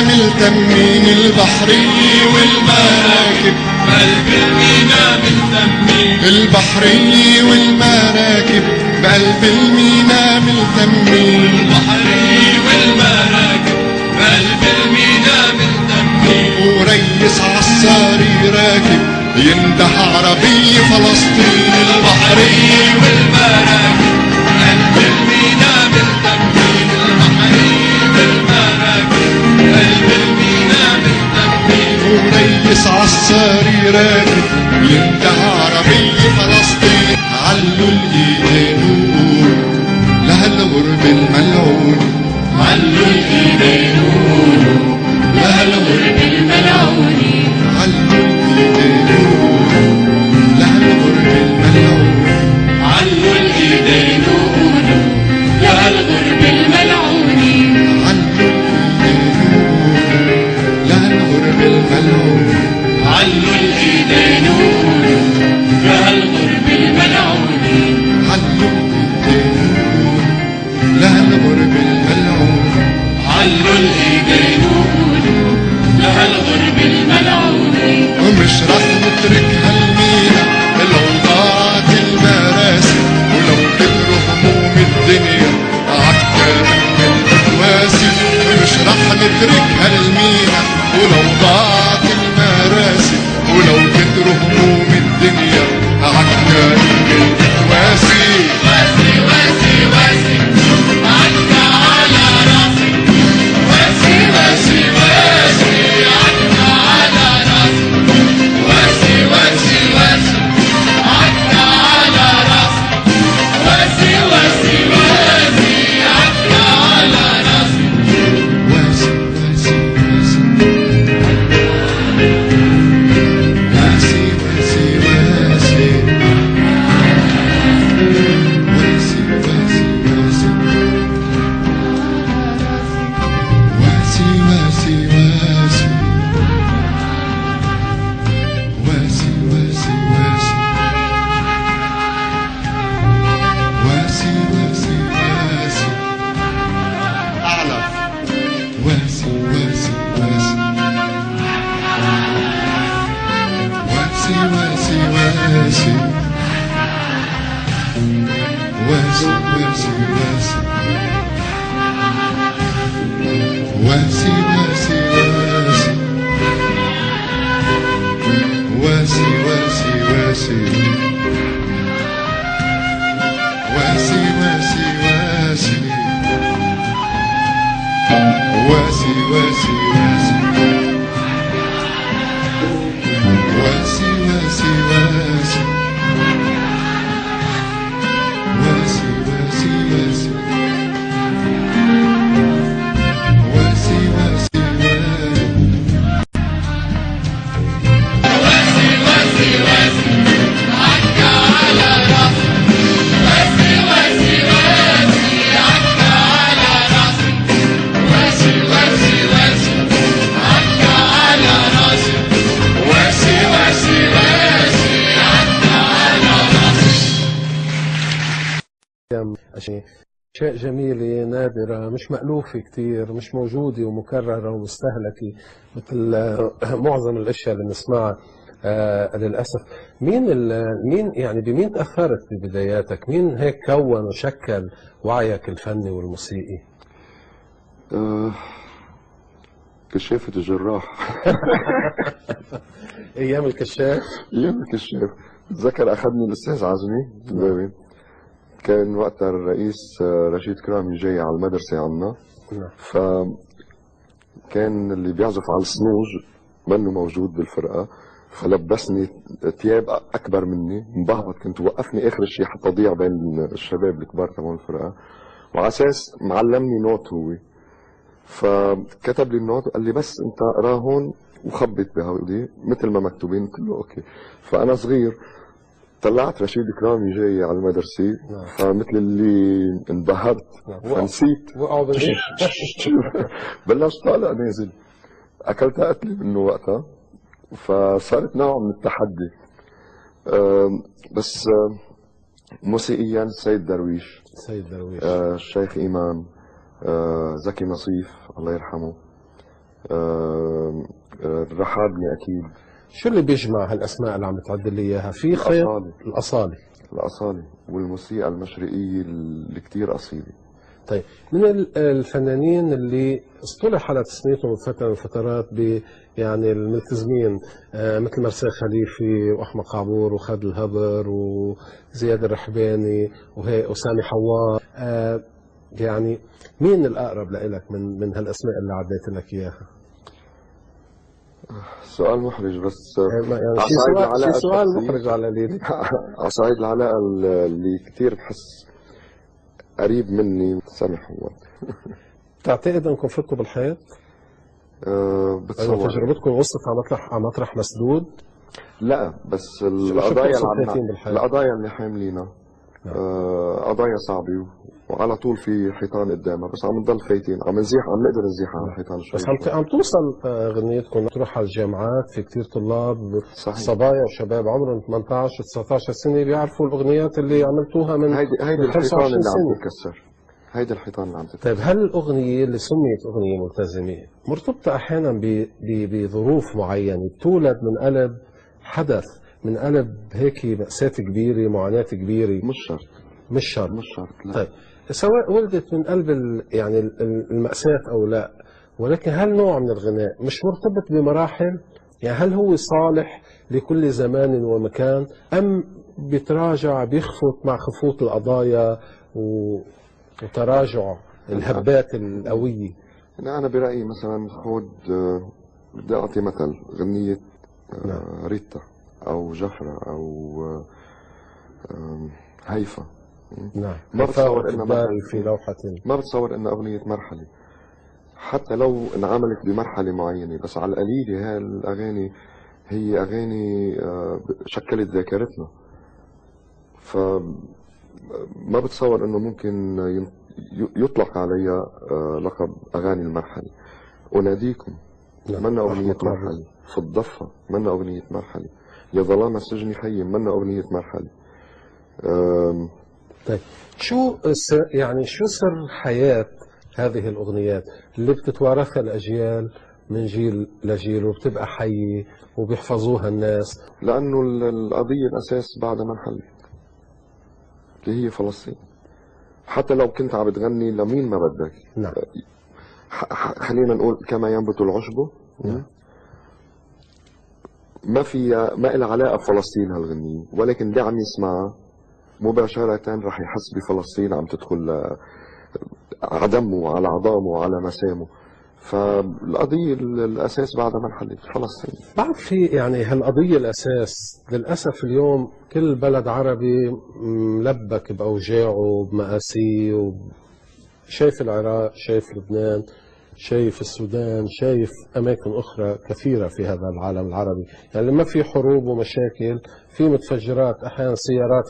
[SPEAKER 3] ملتمين البحري والمراكب بقلب المينا ملتمين البحري والمراكب بقلب المينا ملتمين البحري والمراكب بقلب المينا ملتمين وريس عصاري راكب ينده عربي فلسطين البحري والمراكب بقلب المينا ملتمين البحري والمراكب قلب المينا ملتمين وريس عالساري راكب ينده عربي فلسطين علوا الايدين وقولوا لهالغرب الملعون علوا الايدين وقولوا لهالغرب الملعون علوا الايدين وقولوا لهالغرب الملعون علوا الايدين وقولوا لهالغرب الملعون علوا الايدين وقولوا لهالغرب الملعون علوا الايدين لهالغرب الملعون علوا الايدين وقولوا لهالغرب الملعون ومش رح نترك هالمينا لو ضاعت المراسي ولو كبروا هموم الدنيا عالكائن بالواسي مش رح نترك هالمينا ولو ضاعت المراسي ولو كتروا هموم الدنيا عالكائن بالواسي واسي واسي واسي عدى على راسي واسي واسي واسي عدى على راسي واسي واسي واسي عدى على راسي واسي واسي واسي عدى على راسي واسي واسي
[SPEAKER 1] أشياء جميلة نادرة مش مألوفة كتير، مش موجودة ومكررة ومستهلكة مثل معظم الأشياء اللي نسمعها. للاسف. مين يعني بمين تاثرت ببداياتك؟ مين هيك كون وشكل وعيك الفني والموسيقي؟
[SPEAKER 2] كشافة الجراح.
[SPEAKER 1] ايام الكشاف.
[SPEAKER 2] ايام الكشاف. بتذكر اخذني الاستاذ عزمي الباوي، كان وقتها الرئيس رشيد كرامي جاي على المدرسة عنا، فكان اللي بيعزف على الصنوج منه موجود بالفرقة، فلبسني ثياب أكبر مني مبهبط، كنت وقفني آخر شيء حتى أضيع بين الشباب الكبار تبعون الفرقة، وعلى أساس معلمني نوت هو، فكتب لي النوت وقال لي بس أنت اقراه هون وخبط بهودي مثل ما مكتوبين. قلت له أوكي. فأنا صغير طلعت رشيد كرامي جاي على المدرسة، فمثل اللي انبهرت فنسيت. بلشت طالع نازل، اكلت قتلي منه وقتها، فصارت نوع من التحدي. بس موسيقيا سيد درويش، الشيخ إمام، زكي نصيف الله يرحمه، الرحابني أكيد.
[SPEAKER 1] شو اللي بيجمع هالاسماء اللي عم تعد لي اياها؟ في خيط
[SPEAKER 2] الأصالة والموسيقى المشرقية اللي كتير أصيلة.
[SPEAKER 1] طيب، من الفنانين اللي اصطلح على تسميتهم فترة من الفترات ب يعني الملتزمين، مثل مرسي خليفي واحمد قعبور وخالد الهبر وزياد الرحباني وسامي حوار، يعني مين الأقرب لإلك من هالأسماء اللي عديت لك إياها؟
[SPEAKER 2] سؤال محرج، بس
[SPEAKER 1] يعني في سؤال محرج على ليلي.
[SPEAKER 2] على صعيد العلاقة اللي كتير بحس قريب مني سامي حوار.
[SPEAKER 1] بتعتقد انكم فتوا بالحياة؟
[SPEAKER 2] بتصور
[SPEAKER 1] تجربتكم وصلت على مطرح مسدود؟
[SPEAKER 2] لا، بس القضايا اللي حاملينها قضايا صعبة وعلى طول في حيطان قدامها، بس عم نضل فايتين، عم نقدر نزيح على الحيطان شوي.
[SPEAKER 1] بس عم توصل غنيتكم تروح على الجامعات، في كتير طلاب
[SPEAKER 2] صحيح.
[SPEAKER 1] صبايا وشباب عمرهم 18 و19 سنة بيعرفوا الأغنيات اللي عملتوا من
[SPEAKER 2] هيدي الحيطان اللي عم تتكسر، هيدي الحيطان اللي عم تتكسر.
[SPEAKER 1] طيب، هل الأغنية اللي سميت أغنية ملتزمة مرتبطة أحيانا بظروف معينة، تولد من قلب حدث، من قلب هيك مأساة كبيرة، معاناة كبيرة؟ مش شرط. لا. طيب، سواء ولدت من قلب يعني المأساة أو لا، ولكن هل نوع من الغناء مش مرتبط بمراحل؟ يعني هل هو صالح لكل زمان ومكان، أم بيتراجع بيخفت مع خفوت القضايا وتراجع الهبات القوية؟
[SPEAKER 2] أنا برأيي مثلا خود بدي أعطي مثل غنية ريتا أو جفرة أو هيفا.
[SPEAKER 1] نعم.
[SPEAKER 2] ما بتصور انها
[SPEAKER 1] في لوحة،
[SPEAKER 2] ما بتصور انها اغنية مرحلة، حتى لو انعملت بمرحلة معينة، بس على القليلة هاي الاغاني هي اغاني شكلت ذاكرتنا، فما بتصور انه ممكن يطلق عليها لقب اغاني المرحلة. اناديكم منا اغنية مرحلة، في الضفة منا اغنية مرحلة، يا ظلام السجن خيم منا اغنية مرحلة.
[SPEAKER 1] طيب، شو سر حياة هذه الأغنيات اللي بتتوارثها الأجيال من جيل لجيل وبتبقى حية وبيحفظوها الناس؟
[SPEAKER 2] لأنه القضية الأساس بعد ما انحلت اللي هي فلسطين، حتى لو كنت عم بتغني لمين ما بدك.
[SPEAKER 1] نعم.
[SPEAKER 2] خلينا نقول كما ينبت العشب.
[SPEAKER 1] نعم.
[SPEAKER 2] ما إلها علاقة بفلسطين هالغنية، ولكن اللي عم يسمعها مباشرة رح يحس بفلسطين عم تدخل على دمه وعلى عظامه وعلى مسامه. فالقضية الأساس بعد ما انحلت فلسطين.
[SPEAKER 1] بعد في يعني هالقضية الأساس، للأسف اليوم كل بلد عربي ملبك بأوجاعه بمآسيه، شايف العراق، شايف لبنان، شايف السودان، شايف أماكن أخرى كثيرة في هذا العالم العربي. يعني لما في حروب ومشاكل، في متفجرات، أحيانا سيارات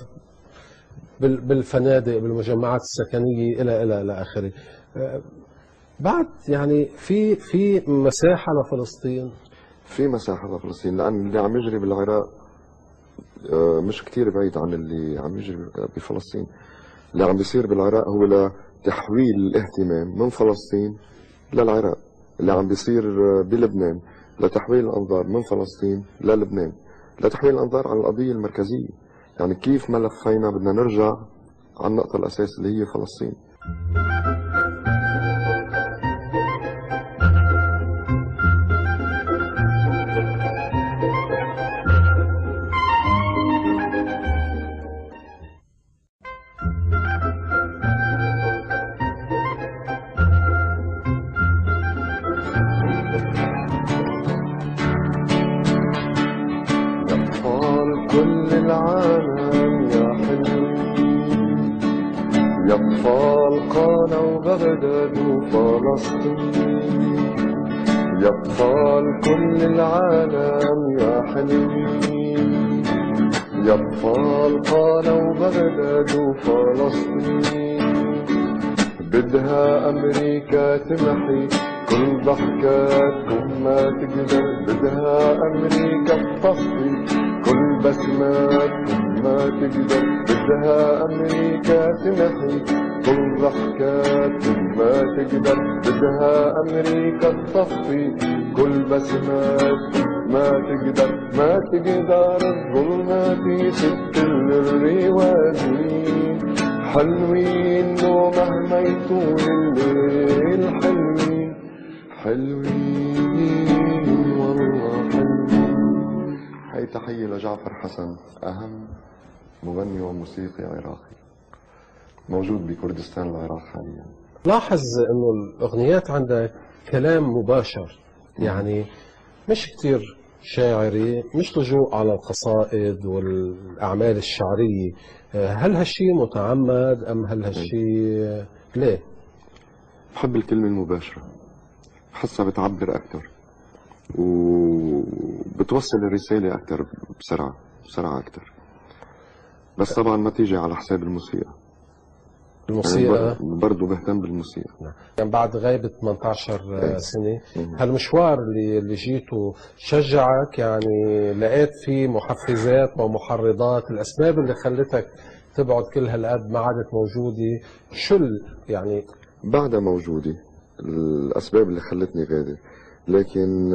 [SPEAKER 1] بالفنادق، بالمجمعات السكنية إلى آخره. بعد يعني في مساحة لفلسطين،
[SPEAKER 2] في مساحة لفلسطين، لأن اللي عم يجري بالعراق مش كتير بعيد عن اللي عم يجري بفلسطين. اللي عم بيصير بالعراق هو لتحويل الاهتمام من فلسطين للعراق، اللي عم بيصير بلبنان لتحويل الأنظار من فلسطين للبنان، لا تحويل الأنظار على القضية المركزية، يعني كيف ما لفينا بدنا نرجع على النقطة الأساس اللي هي فلسطين.
[SPEAKER 6] كل العالم يا حلوين، يا أطفال قانا وبغداد وفلسطين، يا أطفال كل العالم يا حلوين، يا أطفال قانا وبغداد وفلسطين، بدها أمريكا تمحي كل ضحكاتكم ما تقدر، بدها أمريكا تطفي كل بسماتكم ما تقدر، بدها أمريكا تمحي كل ضحكاتكم ما تقدر، بدها أمريكا تطفي كل بسماتكم ما تقدر، ما تقدر الظلمات يسد الروادين، حلوين ومهما يطول الليل حلوين، حلوين والله حلوين.
[SPEAKER 2] هاي تحية لجعفر حسن، أهم مغني وموسيقي عراقي موجود بكردستان العراق حاليا.
[SPEAKER 1] لاحظ انه الاغنيات عندها كلام مباشر، يعني مش كتير شاعري، مش لجوء على القصائد والاعمال الشعريه. هل هالشيء متعمد ام هل هالشيء ليه؟
[SPEAKER 2] بحب الكلمة المباشرة، بحسها بتعبر أكثر وبتوصل الرسالة أكثر بسرعة أكثر، بس طبعا ما تيجي على حساب الموسيقى.
[SPEAKER 1] الموسيقى
[SPEAKER 2] يعني برضه بهتم بالموسيقى.
[SPEAKER 1] يعني بعد غيبة 18 سنة هالمشوار اللي جيته شجعك، يعني لقيت فيه محفزات ومحرضات، الأسباب اللي خلتك تبعد كل هالقد ما عادت موجودة، شو يعني؟
[SPEAKER 2] بعدها موجودة الأسباب اللي خلتني غادر، لكن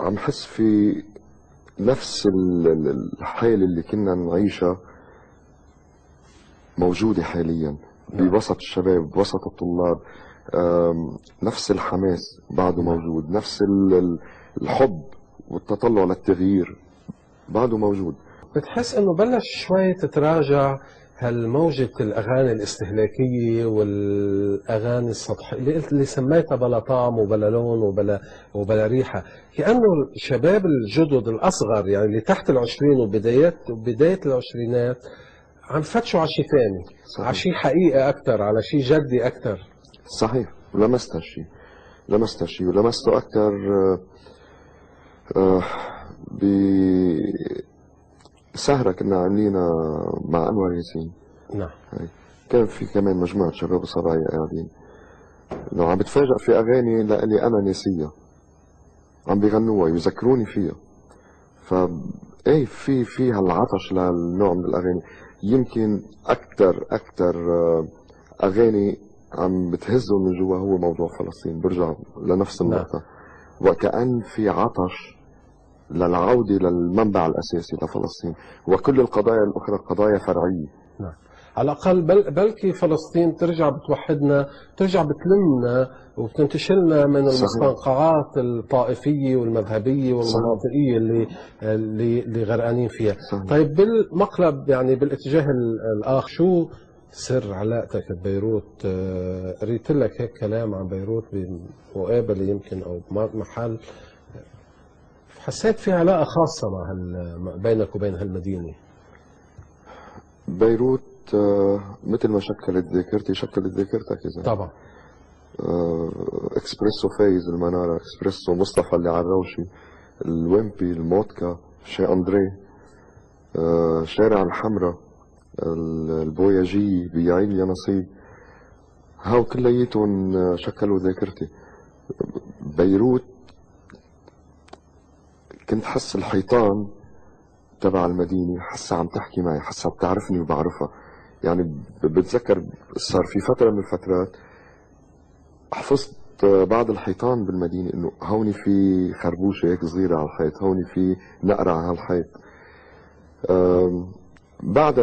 [SPEAKER 2] عم حس في نفس الحالة اللي كنا نعيشها موجودة حاليا بوسط الشباب، بوسط الطلاب. نفس الحماس بعده موجود، نفس الحب والتطلع للتغيير بعده موجود.
[SPEAKER 1] بتحس انه بلش شوي تتراجع هالموجة الأغاني الاستهلاكية والأغاني السطحية اللي سميتها بلا طعم وبلا لون وبلا ريحة، كأنه الشباب الجدد الأصغر يعني اللي تحت العشرين وبداية العشرينات عم فتشوا على شيء ثاني، على شيء حقيقة أكثر، على شيء جدي أكثر.
[SPEAKER 2] صحيح، ولمست هالشيء ولمسته أكثر بسهرة كنا عاملينها مع أنور ياسين.
[SPEAKER 1] نعم.
[SPEAKER 2] كان في كمان مجموعة شباب وصبايا قاعدين، إنه عم بتفاجأ في أغاني لإلي أنا ناسية عم بيغنوها يذكروني فيها. ايه في هالعطش للنوع من الاغاني، يمكن اكثر اغاني عم بتهزه من جوا هو موضوع فلسطين. برجع لنفس النقطة، وكأن في عطش للعودة للمنبع الأساسي لفلسطين، وكل القضايا الأخرى قضايا فرعية.
[SPEAKER 1] نعم. على الأقل بلكي فلسطين ترجع بتوحدنا، ترجع بتلمنا وبتنتشلنا من المستنقعات الطائفية والمذهبية والمناطقية اللي غرقانين فيها.
[SPEAKER 2] صحيح.
[SPEAKER 1] طيب بالمقلب يعني بالاتجاه الآخر، شو سر علاقتك ببيروت؟ قريت لك هيك كلام عن بيروت بمقابلة يمكن أو محل، حسيت في علاقة خاصة بينك وبين هالمدينة.
[SPEAKER 2] بيروت مثل ما شكلت ذاكرتي شكلت ذاكرتك إذا
[SPEAKER 1] طبعا.
[SPEAKER 2] اكسبريسو فايز المنارة، اكسبريسو مصطفى اللي على الروشي، الويمبي، المودكا، شي أندري، شارع الحمراء، البوياجي، بيعيل يا نصيب، هاو كلياتهم شكلوا ذاكرتي. بيروت كنت حس الحيطان تبع المدينة حسها عم تحكي معي، حسها بتعرفني وبعرفها. يعني بتذكر صار في فترة من الفترات حفظت بعض الحيطان بالمدينة انه هون في خربوشة هيك صغيرة على الحيط، هون في نقرة على الحيط. بعد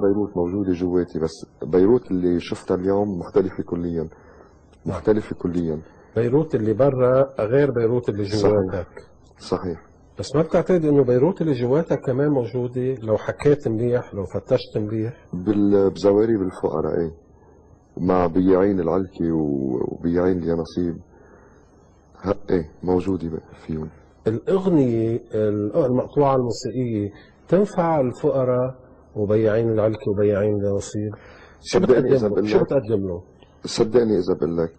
[SPEAKER 2] بيروت موجودة جواتي، بس بيروت اللي شفتها اليوم مختلفة كليا، مختلفة كليا.
[SPEAKER 1] بيروت اللي برا غير بيروت اللي جواتك.
[SPEAKER 2] صحيح.
[SPEAKER 1] بس ما بتعتقد انه بيروت اللي جواتك كمان موجودة لو حكيت مليح، لو فتشت مليح؟
[SPEAKER 2] بزواري بالفقراء، ايه، مع بياعين العلكة وبياعين اليانصيب، ايه موجودة فيهم.
[SPEAKER 1] الأغنية المقطوعة الموسيقية تنفع الفقراء وبياعين العلكة وبياعين اليانصيب؟ شو بتقدم له؟
[SPEAKER 2] صدقني إذا بقول لك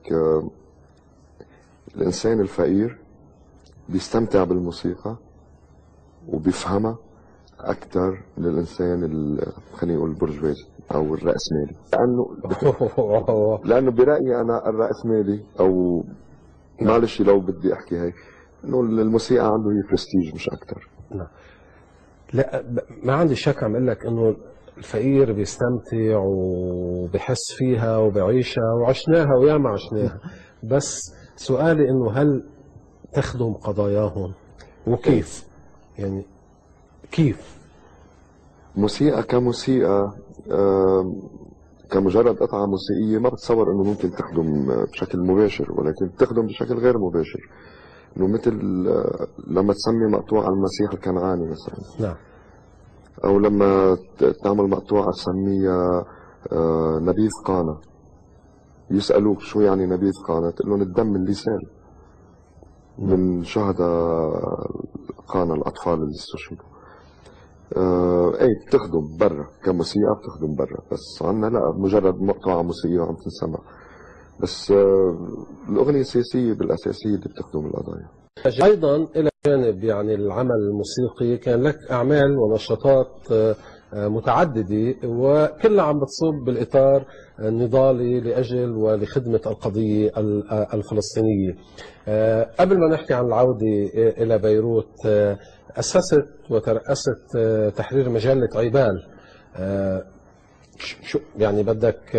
[SPEAKER 2] الإنسان الفقير بيستمتع بالموسيقى وبيفهمها أكثر من الإنسان خلينا نقول البرجوازي أو الرأسمالي، لأنه برأيي أنا الرأسمالي أو معلش لو بدي أحكي هيك، إنه الموسيقى عنده هي برستيج مش أكثر.
[SPEAKER 1] لا ما عندي شك، عم اقول لك انه الفقير بيستمتع وبحس فيها وبيعيشها، وعشناها وياما عشناها. بس سؤالي انه هل تخدم قضاياهم وكيف؟ يعني كيف؟
[SPEAKER 2] موسيقى كموسيقى كمجرد قطعة موسيقية ما بتصور انه ممكن تخدم بشكل مباشر، ولكن تخدم بشكل غير مباشر. انه مثل لما تسمي مقطوعة المسيح الكنعاني مثلا،
[SPEAKER 1] نعم،
[SPEAKER 2] او لما تعمل مقطوعة تسميها نبيذ قانا، يسألوك شو يعني نبيذ قانا، تقول لهم الدم اللي سال من شهداء قانا الأطفال اللي استشهدوا. ايه بتخدم برا كموسيقى، بتخدم برا، بس عنا لا مجرد مقطوعة موسيقية عم تنسمع. بس الأغنية السياسية بالأساسية اللي بتخدم القضايا.
[SPEAKER 1] أيضا إلى جانب يعني العمل الموسيقي كان لك أعمال ونشاطات متعددة، وكلها عم بتصب بالإطار النضالي لأجل ولخدمة القضية الفلسطينية. قبل ما نحكي عن العودة إلى بيروت، أسست وترأست تحرير مجلة عيبال. شو يعني بدك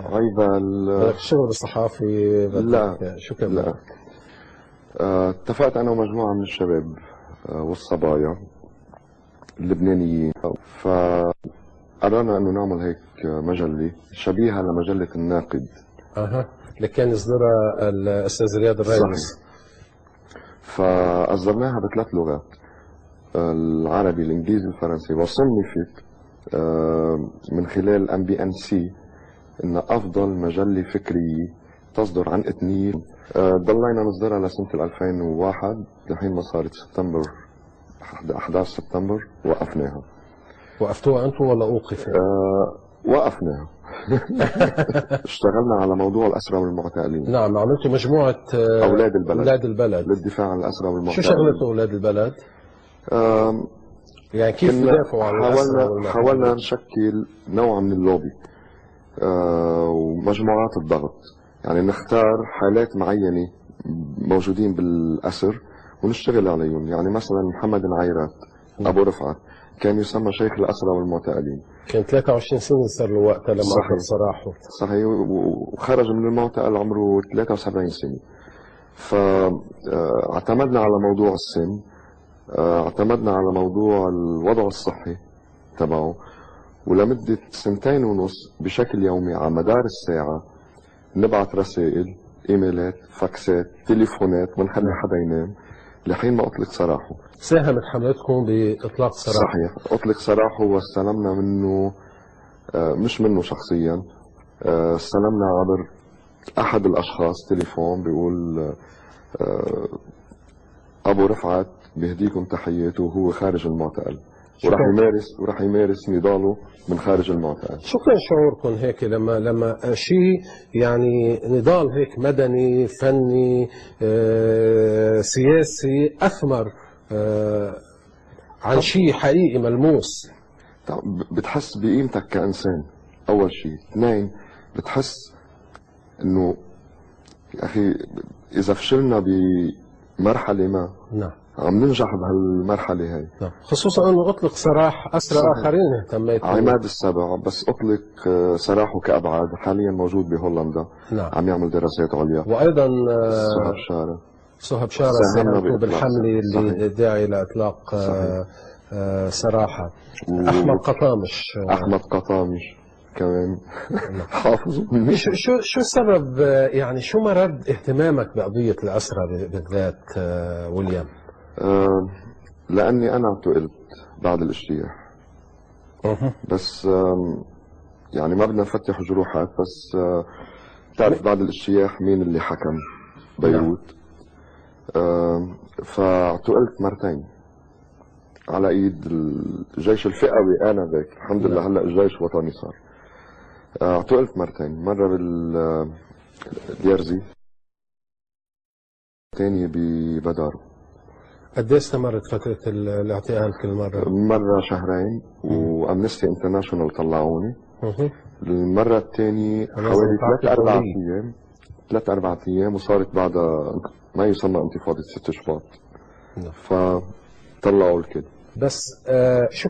[SPEAKER 2] عيبال
[SPEAKER 1] الشغل الصحافي؟
[SPEAKER 2] لا
[SPEAKER 1] شو كان؟
[SPEAKER 2] لا، اتفقت أنا ومجموعة من الشباب والصبايا اللبنانيين، فقررنا أنه نعمل هيك مجلة شبيهة لمجلة الناقد.
[SPEAKER 1] اللي كان يصدرها الأستاذ رياض الرئيس.
[SPEAKER 2] فأصدرناها ب3 لغات، العربي الإنجليزي الفرنسي، وصنفت من خلال MBNC إن أفضل مجلة فكرية تصدر عن إثنين. ضلينا نصدرها لسنة 2001 لحين ما صارت سبتمبر 11 سبتمبر وقفناها.
[SPEAKER 1] وقفتوها أنتم ولا أوقفت؟
[SPEAKER 2] وقفناها. اشتغلنا على موضوع الأسرى والمعتقلين.
[SPEAKER 1] نعم، عملتوا مجموعة أولاد البلد
[SPEAKER 2] للدفاع عن الأسرى والمعتقلين.
[SPEAKER 1] شو شغلته أولاد البلد؟ يعني كيف تدافعوا عن الأسرى والمعتقلين؟
[SPEAKER 2] حاولنا نشكل نوع من اللوبي ومجموعات الضغط، يعني نختار حالات معينة موجودين بالأسر ونشتغل عليهم. يعني مثلا محمد العيرات أبو رفعت كان يسمى شيخ الأسرى والمعتقلين،
[SPEAKER 1] كان 23 سنة صار له وقتها لما أخذ سراحه.
[SPEAKER 2] صحيح، وخرج من المعتقل عمره 73 سنة. فاعتمدنا على موضوع السن، اعتمدنا على موضوع الوضع الصحي تبعه، ولمدة 2.5 سنين بشكل يومي على مدار الساعة نبعث رسائل، ايميلات، فاكسات، تليفونات، ونخلي حدا ينام لحين ما أطلق سراحه.
[SPEAKER 1] ساهمت حملتكم بإطلاق سراحه؟
[SPEAKER 2] صحيح، أطلق سراحه واستلمنا منه، مش منه شخصيا، استلمنا عبر أحد الأشخاص تليفون بيقول أبو رفعت بيهديكم تحياته وهو خارج المعتقل، وراح يمارس نضاله من خارج المعتقل.
[SPEAKER 1] شو كان شعوركم هيك لما شيء يعني نضال هيك مدني فني سياسي أثمر عن شيء حقيقي ملموس؟
[SPEAKER 2] بتحس بقيمتك كإنسان أول شيء. 2 بتحس إنه يا أخي إذا فشلنا بمرحلة ما،
[SPEAKER 1] نعم،
[SPEAKER 2] عم ننجح بهالمرحلة هاي.
[SPEAKER 1] نعم. خصوصا أنه أطلق سراح أسرى
[SPEAKER 2] صحيح.
[SPEAKER 1] آخرين اهتميت بهم.
[SPEAKER 2] عماد السبع بس أطلق سراحه كأبعاد، حاليا موجود بهولندا.
[SPEAKER 1] نعم.
[SPEAKER 2] عم يعمل دراسات عليا.
[SPEAKER 1] وأيضا
[SPEAKER 2] صهب شارع
[SPEAKER 1] صهب شارع
[SPEAKER 2] ساهمنا
[SPEAKER 1] ساهمتوا
[SPEAKER 2] بإطلاق
[SPEAKER 1] بالحملة اللي
[SPEAKER 2] صحيح.
[SPEAKER 1] داعي لإطلاق
[SPEAKER 2] صحيح.
[SPEAKER 1] سراحة. أحمد قطامش
[SPEAKER 2] أحمد قطامش كمان حافظ.
[SPEAKER 1] شو السبب يعني شو مرد اهتمامك بقضية الأسرى بالذات ويليام؟
[SPEAKER 2] لأني أنا اعتقلت بعد الاجتياح. بس يعني ما بدنا نفتح جروحات، بس تعرف بعد الاجتياح مين اللي حكم بيروت. فاعتقلت مرتين على ايد الجيش الفئوي آنذاك. الحمد لله هلا الجيش وطني صار. اعتقلت مرتين، مرة بالديرزي، الثانية ببدارو.
[SPEAKER 1] قد ايه استمرت فترة الاعتقال كل مرة؟
[SPEAKER 2] مرة شهرين وامنستي انترناشونال طلعوني. المرة الثانية حوالي 3-4 أيام وصارت بعدها ما يسمى انتفاضة 6 شباط. فطلعوا الكل.
[SPEAKER 1] بس شو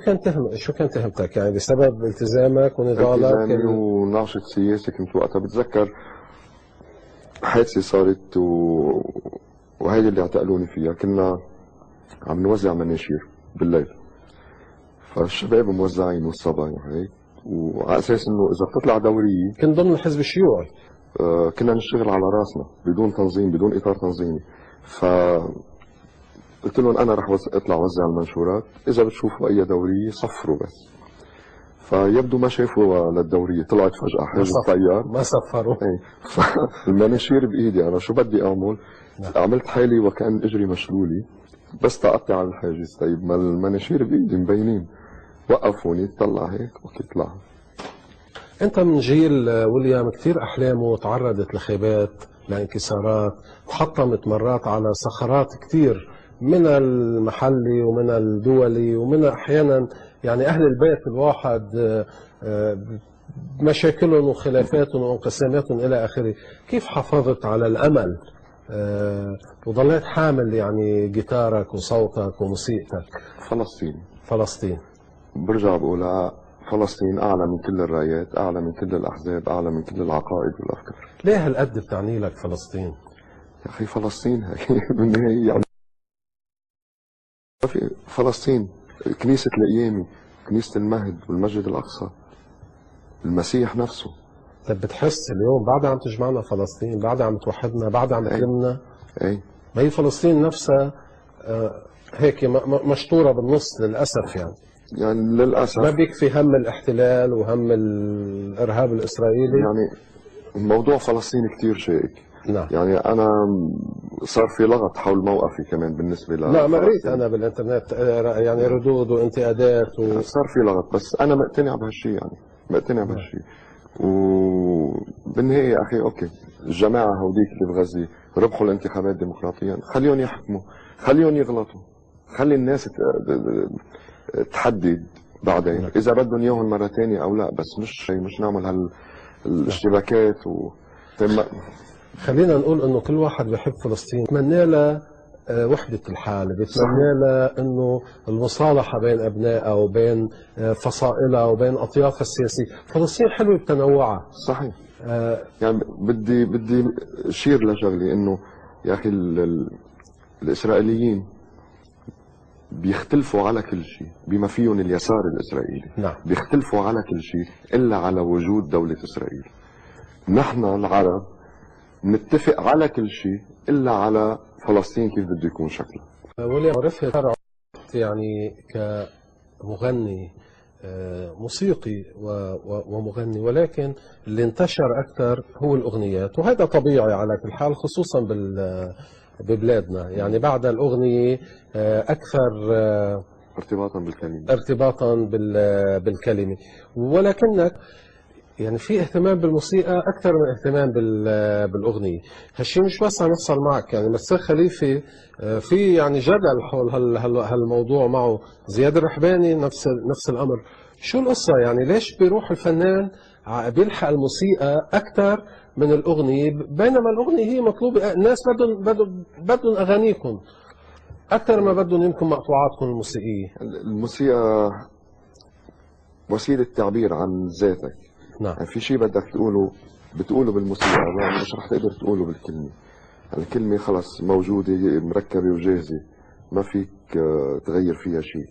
[SPEAKER 1] كان تهمتك يعني بسبب التزامك ونضالك؟
[SPEAKER 2] التزامي وناشط سياسي كنت وقتها. بتذكر حادثة صارت وهيدي اللي اعتقلوني فيها. كنا عم نوزع مناشير بالليل، فالشباب موزعين والصبايا وهيك، وعلى اساس انه اذا بتطلع دوريه
[SPEAKER 1] كنت ضمن الحزب الشيوعي.
[SPEAKER 2] كنا نشتغل على راسنا بدون تنظيم، بدون اطار تنظيمي. ف قلت لهم انا رح اطلع وزع المنشورات، اذا بتشوفوا اي دوريه صفروا بس. فيبدو ما شافوا للدوريه، طلعت فجاه حاجز طيار
[SPEAKER 1] ما صفروا.
[SPEAKER 2] المناشير بايدي، انا شو بدي اعمل؟ عملت حالي وكأن اجري مشلولي بس تقطع على الحاجز. طيب ما المناشير بايدي مبينين. وقفوني طلع هيك اوكي طلع.
[SPEAKER 1] انت من جيل ويليام كثير احلامه تعرضت لخيبات، لانكسارات، تحطمت مرات على صخرات كثير من المحلي ومن الدولي ومن احيانا يعني اهل البيت الواحد مشاكلهم وخلافاتهم وانقساماتهم الى اخره. كيف حافظت على الامل وظليت حامل يعني جيتارك وصوتك وموسيقتك؟ فلسطين
[SPEAKER 2] برجع بقولها، فلسطين اعلى من كل الرايات، اعلى من كل الاحزاب، اعلى من كل العقائد والافكار.
[SPEAKER 1] ليه هالقد بتعني لك فلسطين؟
[SPEAKER 2] يا اخي فلسطين هي بالنهايه يعني في فلسطين كنيسه القيامه، كنيسه المهد والمسجد الاقصى، المسيح نفسه.
[SPEAKER 1] طيب بتحس اليوم بعدها عم تجمعنا فلسطين، بعدها عم توحدنا، بعدها عم تلمنا؟
[SPEAKER 2] اي
[SPEAKER 1] ما هي فلسطين نفسها هيك مشطوره بالنص للاسف يعني
[SPEAKER 2] للاسف
[SPEAKER 1] ما بيكفي هم الاحتلال وهم الارهاب الاسرائيلي.
[SPEAKER 2] يعني موضوع فلسطين كثير شائك.
[SPEAKER 1] نعم.
[SPEAKER 2] يعني انا صار في لغط حول موقفي كمان بالنسبه
[SPEAKER 1] لا ما قريت انا بالانترنت يعني ردود وانتقادات
[SPEAKER 2] صار في لغط، بس انا مقتنع بهالشيء، يعني مقتنع بهالشيء. وبالنهايه يا اخي اوكي، الجماعه هوديك اللي بغزه ربحوا الانتخابات ديمقراطيا، خليهم يحكموا، خليهم يغلطوا، خلي الناس تحدد بعدين اذا بدهم اياهم مره ثانيه او لا، بس مش نعمل هالاشتباكات
[SPEAKER 1] خلينا نقول انه كل واحد بيحب فلسطين، بيتمنى لها وحدة الحال، بيتمنى لها انه المصالحة بين ابنائها وبين فصائلها وبين اطيافها السياسية. فلسطين حلوة بتنوعها.
[SPEAKER 2] صحيح. يعني بدي اشير لشغلي انه يا اخي الاسرائيليين بيختلفوا على كل شيء بما فيهم اليسار الاسرائيلي.
[SPEAKER 1] نعم.
[SPEAKER 2] بيختلفوا على كل شيء الا على وجود دولة اسرائيل. نحن العرب نتفق على كل شيء الا على فلسطين كيف بده يكون شكلها.
[SPEAKER 1] ويليام رفعت يعني كمغني موسيقي ومغني، ولكن اللي انتشر اكثر هو الاغنيات، وهذا طبيعي على كل حال خصوصا ببلادنا. يعني بعد الاغنيه اكثر ارتباطا بالكلمه، ولكنك يعني في اهتمام بالموسيقى اكثر من اهتمام بالاغنيه. هالشيء مش بس عم يحصل معك، يعني مسيح خليفه في يعني جدل حول هالموضوع معه. زياد الرحباني نفس الامر. شو القصه يعني؟ ليش بيروح الفنان بيلحق الموسيقى اكثر من الاغنيه، بينما الاغنيه هي مطلوبه؟ الناس بدهم اغانيكم. أكثر ما بدهم يمكن مقطوعاتكم الموسيقية.
[SPEAKER 2] الموسيقى وسيلة تعبير عن ذاتك.
[SPEAKER 1] نعم.
[SPEAKER 2] يعني في شيء بدك بتقوله بالموسيقى، يعني مش رح تقدر تقوله بالكلمة. الكلمة خلص موجودة مركبة وجاهزة، ما فيك تغير فيها شيء،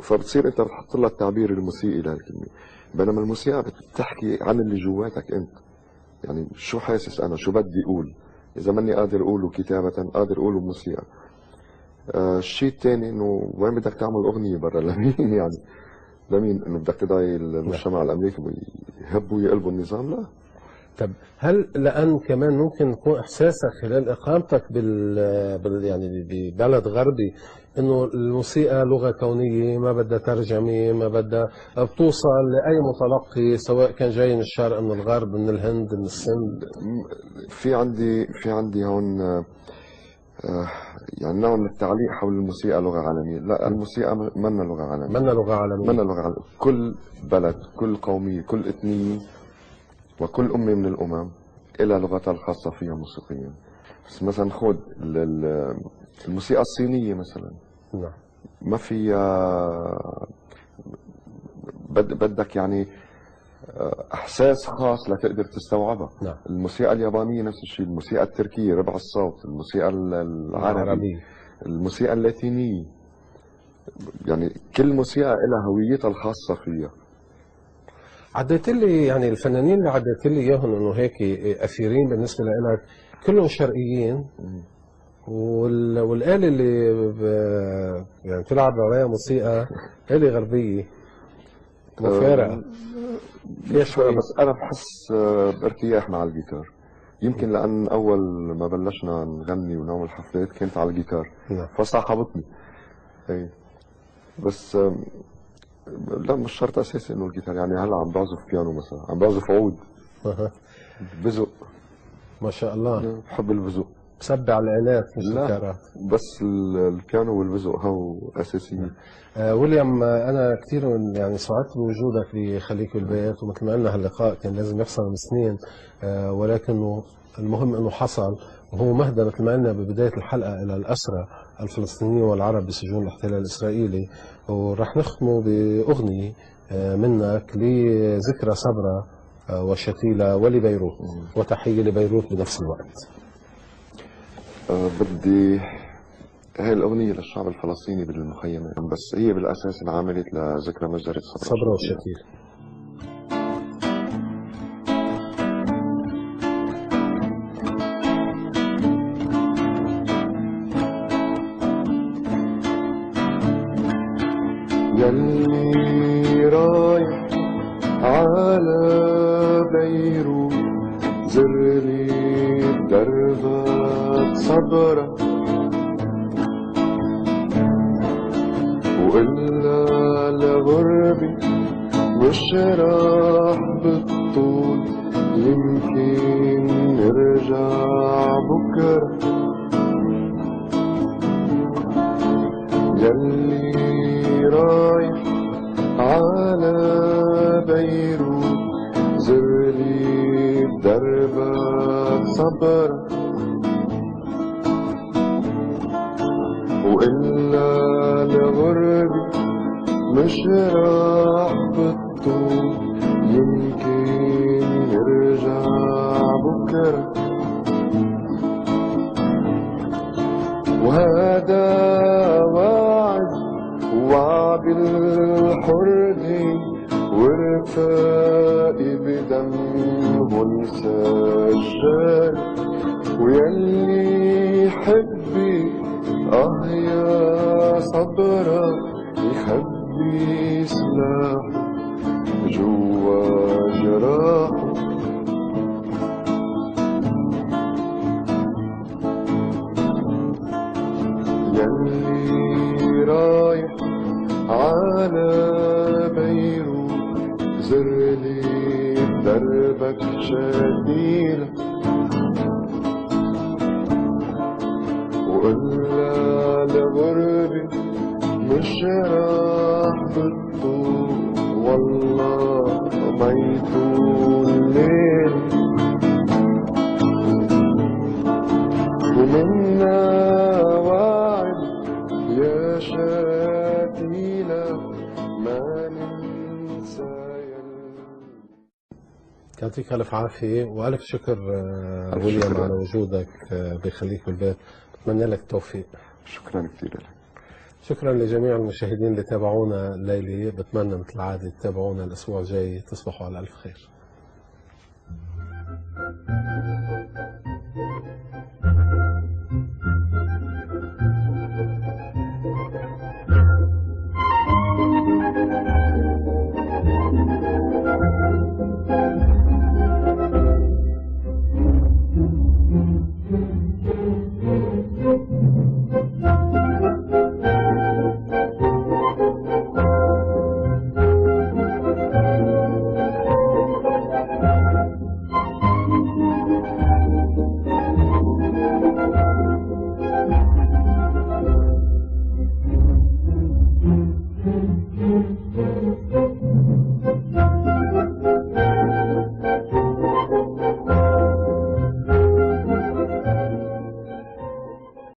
[SPEAKER 2] فبتصير انت بتحط لها التعبير الموسيقي لهالكلمة. بينما الموسيقى بتحكي عن اللي جواتك انت، يعني شو حاسس انا، شو بدي اقول، اذا ماني قادر اقوله كتابة قادر اقوله بموسيقى. الشيء الثاني انه وين بدك تعمل اغنية برا لمين يعني؟ لمين؟ انه بدك تدعي المجتمع الامريكي ويهبوا ويقلبوا النظام؟ لا.
[SPEAKER 1] طب هل لأن كمان ممكن يكون إحساسك خلال إقامتك يعني ببلد غربي إنه الموسيقى لغة كونية ما بدها ترجمة، ما بدها بتوصل لأي متلقي سواء كان جاي من الشرق من الغرب من الهند من السند؟
[SPEAKER 2] في عندي هون يعني نوع من التعليق حول الموسيقى لغة عالمية. لا، الموسيقى منا لغة عالمية.
[SPEAKER 1] منا لغة عالمية.
[SPEAKER 2] منا لغة عالمية. كل بلد، كل قومية، كل إثنية وكل أمة من الأمم إلى لغتها الخاصة فيها موسيقيا. بس مثلا خذ الموسيقى الصينية مثلا.
[SPEAKER 1] نعم.
[SPEAKER 2] ما فيها بدك يعني إحساس خاص لتقدر تستوعبها.
[SPEAKER 1] نعم.
[SPEAKER 2] الموسيقى اليابانية نفس الشيء، الموسيقى التركية ربع الصوت، الموسيقى العربية، الموسيقى اللاتينية. يعني كل موسيقى لها هويتها الخاصة فيها.
[SPEAKER 1] عديت لي يعني الفنانين اللي عديت لي اياهم انه هيك اثيرين بالنسبه لك كلهم شرقيين، والآلة اللي يعني بتلعب عليها موسيقى آلة غربية مفارقة فيها شوي.
[SPEAKER 2] بس أنا بحس بارتياح مع الجيتار، يمكن لأن أول ما بلشنا نغني ونعمل حفلات كنت على الجيتار فصاحبتني. بس لا، مش شرط اساسي انه الجيتار، يعني هلا عم بعزف بيانو مثلا، عم بعزف عود بزق
[SPEAKER 1] ما شاء الله.
[SPEAKER 2] بحب البزق،
[SPEAKER 1] بسبع الآلات مش الكارات،
[SPEAKER 2] بس البيانو والبزق هو اساسيين.
[SPEAKER 1] ويليام، انا كثير يعني سعدت بوجودك بخليك بالبيت، ومثل ما قلنا هاللقاء كان لازم يحصل من سنين، ولكنه المهم انه حصل، وهو مهدى مثل ما قلنا ببدايه الحلقه الى الاسرى الفلسطينيين والعرب بسجون الاحتلال الاسرائيلي، ورح نختمه باغنيه منك لذكرى صبرا وشتيلة ولبيروت، وتحيه لبيروت بنفس الوقت.
[SPEAKER 2] بدي هاي الأغنية للشعب الفلسطيني بالمخيمات، بس هي بالأساس انعملت لذكرى مجزرة
[SPEAKER 1] صبرا وشتيلة.
[SPEAKER 6] يلي رايح على بيروت زرلي بدربك صبرا، وإلا لغربي مش راح بالطول، يمكن نرجع بكرة. يلي رايح على بيروت زرلي بدربك صبرا، وإلا لغربي مش راح بالطول، يمكن نرجع بكرة. وهذا وعد الحرية ورفاقي بدمهم سجال، ويلي حبي يا صبرا يخبي سلاح جوا جراحه. يلي رايح على بيروت زرلي بدربك شتيلة، وإلا لغربي مش راح بالطول، والله ما يطول الليل. ومنا منسايا.
[SPEAKER 1] يعطيك ألف عافية وألف شكر ويليام على وجودك بخليك بالبيت. بتمنى لك التوفيق.
[SPEAKER 2] شكرا كثير لك.
[SPEAKER 1] شكرا لجميع المشاهدين اللي تابعونا الليلة. بتمنى مثل العادة تتابعونا الأسبوع الجاي. تصبحوا على ألف خير.